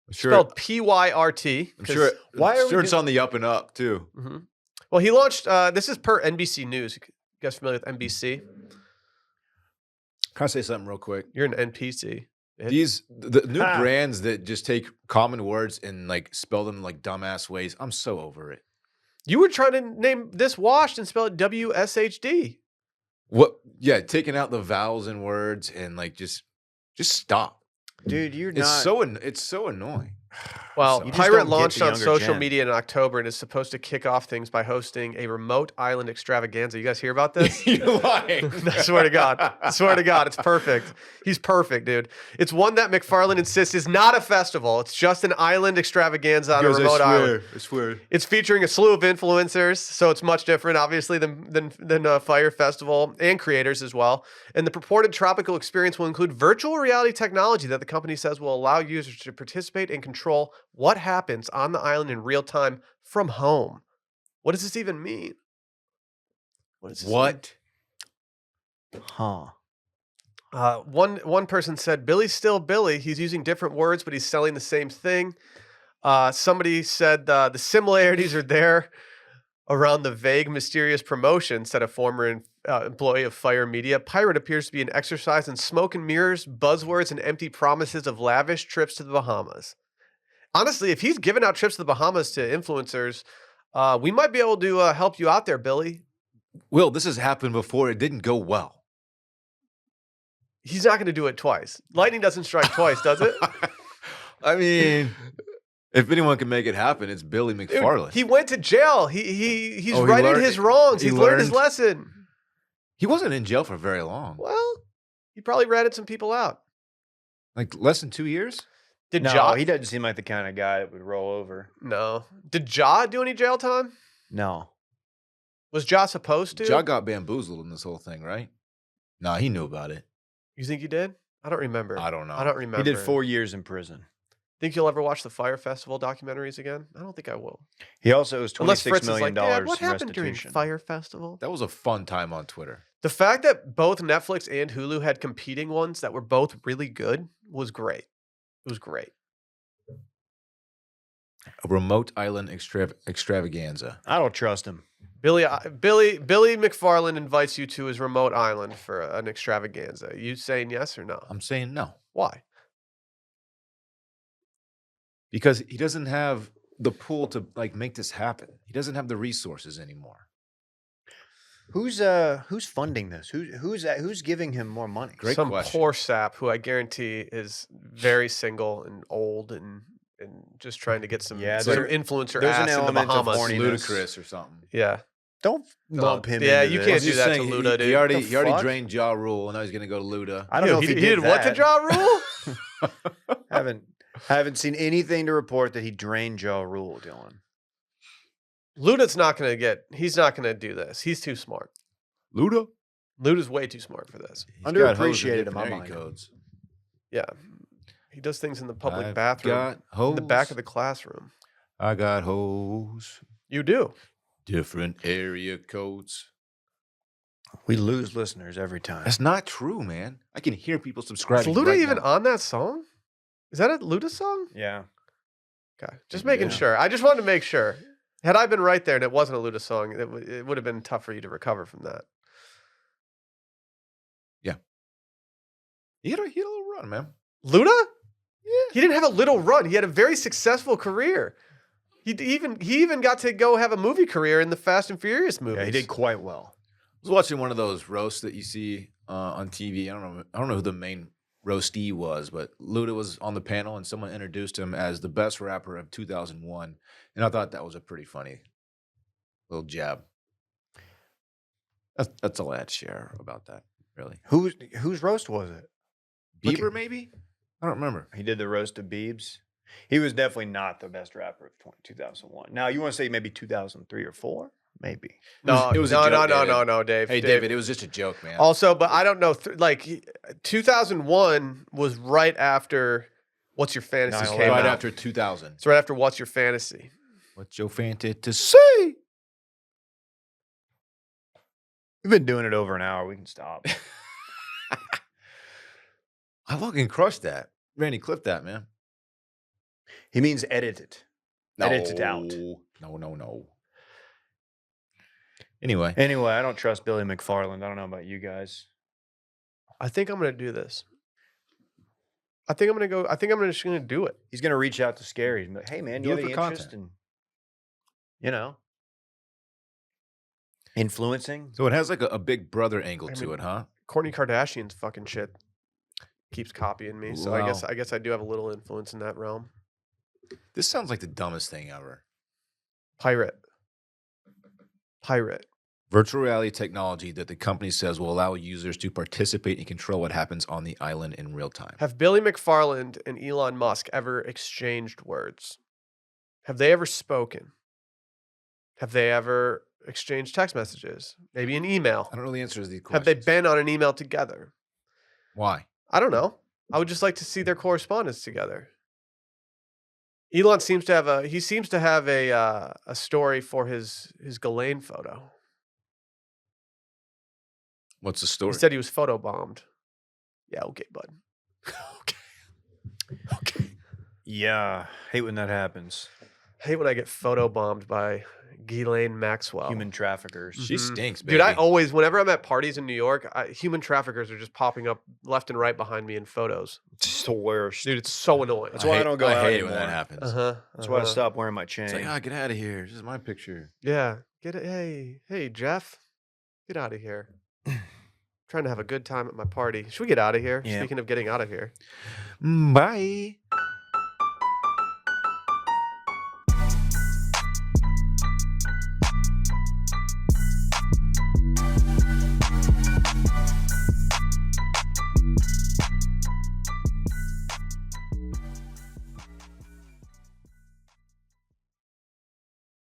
Speaker 3: I'm sure,
Speaker 1: Spelled Pyrt.
Speaker 3: I'm sure,
Speaker 2: why are we
Speaker 3: sure it's on the up and up, too.
Speaker 1: Mhm. Well, he launched. This is per NBC News. You guys familiar with NBC?
Speaker 3: Can I say something real quick?
Speaker 1: You're an NPC.
Speaker 3: The new
Speaker 2: Ha.
Speaker 3: brands that just take common words and like spell them like dumbass ways, I'm so over it.
Speaker 1: You were trying to name this washed and spell it WSHD.
Speaker 3: What? Yeah, taking out the vowels in words and like just stop.
Speaker 2: Dude, you're
Speaker 3: It's
Speaker 2: not.
Speaker 3: it's so annoying.
Speaker 1: Well,
Speaker 3: So-
Speaker 2: You just
Speaker 1: Pirate
Speaker 2: don't get
Speaker 1: launched
Speaker 2: the
Speaker 1: on
Speaker 2: younger
Speaker 1: social
Speaker 2: gen.
Speaker 1: media in October and is supposed to kick off things by hosting a remote island extravaganza. You guys hear about this?
Speaker 3: You're lying.
Speaker 1: I swear to God. I swear to God, it's perfect. He's perfect, dude. It's one that McFarland insists is not a festival. It's just an island extravaganza on a remote island.
Speaker 3: I swear.
Speaker 1: It's featuring a slew of influencers, so it's much different, obviously, than Fire Festival and creators as well. And the purported tropical experience will include virtual reality technology that the company says will allow users to participate and control what happens on the island in real time from home. What does this even mean? What? Does this
Speaker 3: What?
Speaker 2: Huh.
Speaker 1: One person said, Billy's still Billy. He's using different words, but he's selling the same thing. Somebody said the similarities are there around the vague, mysterious promotion, said a former employee of Fire Media. Pirate appears to be an exercise in smoke and mirrors, buzzwords, and empty promises of lavish trips to the Bahamas. Honestly, if he's giving out trips to the Bahamas to influencers, We might be able to help you out there, Billy.
Speaker 3: Will, this has happened before. It didn't go well.
Speaker 1: He's not going to do it twice. Lightning doesn't strike twice, does it?
Speaker 3: I mean, if anyone can make it happen, it's Billy
Speaker 1: Dude,
Speaker 3: McFarland.
Speaker 1: he went to jail. He's
Speaker 3: Oh, he
Speaker 1: righted
Speaker 3: learned-
Speaker 1: his wrongs.
Speaker 3: he
Speaker 1: He's learned his
Speaker 3: learned?
Speaker 1: lesson.
Speaker 3: He wasn't in jail for very long.
Speaker 1: Well, he probably ratted some people out.
Speaker 3: Like less than 2 years?
Speaker 1: Did
Speaker 2: No,
Speaker 1: Ja?
Speaker 2: he doesn't seem like the kind of guy that would roll over.
Speaker 1: No. Did Ja do any jail time?
Speaker 2: No.
Speaker 1: Was Ja supposed to?
Speaker 3: Ja got bamboozled in this whole thing, right? Nah, he knew about it.
Speaker 1: You think he did? I don't remember.
Speaker 3: I don't know.
Speaker 1: I don't remember.
Speaker 2: He did 4 years in prison.
Speaker 1: Think you'll ever watch the Fire Festival documentaries again? I don't think I will.
Speaker 2: He also owes
Speaker 1: Unless
Speaker 2: $26
Speaker 1: Fritz is
Speaker 2: million
Speaker 1: like, Dad, what
Speaker 2: in
Speaker 1: happened during
Speaker 2: restitution.
Speaker 1: Fire Festival?
Speaker 3: That was a fun time on Twitter.
Speaker 1: The fact that both Netflix and Hulu had competing ones that were both really good was great. It was great.
Speaker 3: A remote island extravaganza.
Speaker 2: I don't trust him.
Speaker 1: Billy McFarland invites you to his remote island for an extravaganza. You saying yes or no?
Speaker 3: I'm saying no.
Speaker 1: Why?
Speaker 3: Because he doesn't have the pool to like make this happen. He doesn't have the resources anymore.
Speaker 2: Who's funding this? Who's giving him more money?
Speaker 3: Great
Speaker 1: Some
Speaker 3: question.
Speaker 1: poor sap who I guarantee is very single and old and just trying to get some,
Speaker 2: Yeah,
Speaker 1: some
Speaker 2: there-
Speaker 1: influencer
Speaker 2: there's an
Speaker 1: ass in the
Speaker 2: element of
Speaker 1: Bahamas.
Speaker 2: horniness.
Speaker 3: Ludicrous or something.
Speaker 1: Yeah.
Speaker 2: Don't lump him.
Speaker 1: yeah,
Speaker 2: into
Speaker 1: you
Speaker 2: this.
Speaker 1: can't
Speaker 3: I'm
Speaker 1: do
Speaker 3: just
Speaker 1: that to
Speaker 3: saying,
Speaker 1: Luda, dude.
Speaker 3: He already
Speaker 2: The fuck?
Speaker 3: drained Ja Rule, and now he's gonna go to Luda.
Speaker 2: I don't know
Speaker 1: Dude,
Speaker 2: if he
Speaker 1: did
Speaker 2: did
Speaker 1: what to
Speaker 2: that.
Speaker 1: Ja Rule?
Speaker 2: Haven't seen anything to report that he drained Ja Rule, Dylan.
Speaker 1: Luda's not gonna get. He's not gonna do this. He's too smart.
Speaker 3: Luda?
Speaker 1: Luda's way too smart for this.
Speaker 3: He's got hose
Speaker 2: Underappreciated
Speaker 3: and
Speaker 2: in my
Speaker 3: different
Speaker 2: mind.
Speaker 3: area codes.
Speaker 1: Yeah, he does things in the public
Speaker 3: I've
Speaker 1: bathroom,
Speaker 3: got hose.
Speaker 1: in the back of the classroom.
Speaker 3: I got hose.
Speaker 1: You do.
Speaker 3: Different area codes.
Speaker 2: We lose listeners every time.
Speaker 3: That's not true, man. I can hear people
Speaker 1: Is
Speaker 3: subscribing.
Speaker 1: Luda
Speaker 3: right
Speaker 1: even
Speaker 3: now.
Speaker 1: on that song? Is that a Luda song?
Speaker 2: Yeah.
Speaker 1: Okay, just making
Speaker 3: Yeah.
Speaker 1: sure. I just wanted to make sure. Had I been right there and it wasn't a Luda song, it would have been tough for you to recover from that.
Speaker 3: He had a little run, man.
Speaker 1: Luda?
Speaker 3: Yeah.
Speaker 1: He didn't have a little run. He had a very successful career. He even got to go have a movie career in the Fast and Furious movies.
Speaker 2: Yeah, he did quite well.
Speaker 3: I was watching one of those roasts that you see on TV. I don't know who the main roastee was, but Luda was on the panel and someone introduced him as the best rapper of 2001, and I thought that was a pretty funny little jab. That's all I had to share about that. Really,
Speaker 2: Whose roast was it? Look
Speaker 3: Bieber maybe? I don't remember.
Speaker 2: He did the roast of Biebs. He was definitely not the best rapper of 2001. Now, you want to say maybe 2003 or 4? Maybe.
Speaker 1: No,
Speaker 3: It was a
Speaker 1: no,
Speaker 3: joke,
Speaker 1: no,
Speaker 3: David.
Speaker 1: no, Dave.
Speaker 3: Hey, David, it was just a joke, man.
Speaker 1: Also, but I don't know. 2001 was right after What's Your Fantasy
Speaker 2: 9/11.
Speaker 1: came
Speaker 3: right
Speaker 1: out.
Speaker 3: after 2000.
Speaker 1: It's right after What's Your Fantasy.
Speaker 3: What's your fantasy to say?
Speaker 2: We've been doing it over an hour. We can stop.
Speaker 3: I fucking crushed that. Randy, clip that, man.
Speaker 2: He means edit it. Edit it out.
Speaker 3: No. Anyway,
Speaker 2: Anyway, I don't trust Billy McFarland. I don't know about you guys.
Speaker 1: I think I'm going to do this. I think I'm just going to do it.
Speaker 2: He's going to reach out to Scary and be like, hey, man,
Speaker 3: Do
Speaker 2: you
Speaker 3: it
Speaker 2: have
Speaker 3: for
Speaker 2: any interest in, influencing?
Speaker 3: so it has like a big brother angle
Speaker 1: I
Speaker 3: to
Speaker 1: mean,
Speaker 3: it, huh?
Speaker 1: Kourtney Kardashian's fucking shit keeps copying me. So I
Speaker 3: Wow.
Speaker 1: guess I do have a little influence in that realm.
Speaker 3: This sounds like the dumbest thing ever.
Speaker 1: Pirate.
Speaker 3: Virtual reality technology that the company says will allow users to participate and control what happens on the island in real time.
Speaker 1: Have Billy McFarland and Elon Musk ever exchanged words? Have they ever spoken? Have they ever exchanged text messages? Maybe an email?
Speaker 3: I don't know the answers to these
Speaker 1: Have
Speaker 3: questions.
Speaker 1: they been on an email together?
Speaker 3: Why?
Speaker 1: I don't know. I would just like to see their correspondence together. Elon seems to have a story for his Ghislaine photo.
Speaker 3: What's the story?
Speaker 1: He said he was photobombed. Yeah, okay, bud.
Speaker 3: okay.
Speaker 2: Yeah. Hate when that happens.
Speaker 1: I hate when I get photobombed by Ghislaine Maxwell.
Speaker 2: Human traffickers.
Speaker 3: She stinks, baby.
Speaker 1: Dude, I always, whenever I'm at parties in New York, human traffickers are just popping up left and right behind me in photos.
Speaker 2: It's the worst.
Speaker 1: Dude, it's so annoying.
Speaker 2: That's why I don't go out
Speaker 3: hate it when
Speaker 2: anymore.
Speaker 3: that happens.
Speaker 2: That's why I stopped wearing my chain.
Speaker 3: It's like, oh, get out of here. This is my picture.
Speaker 1: Yeah. Get it. Hey, Jeff. Get out of here. Trying to have a good time at my party. Should we get out of here?
Speaker 2: Yeah.
Speaker 1: Speaking of getting out of here.
Speaker 3: Bye.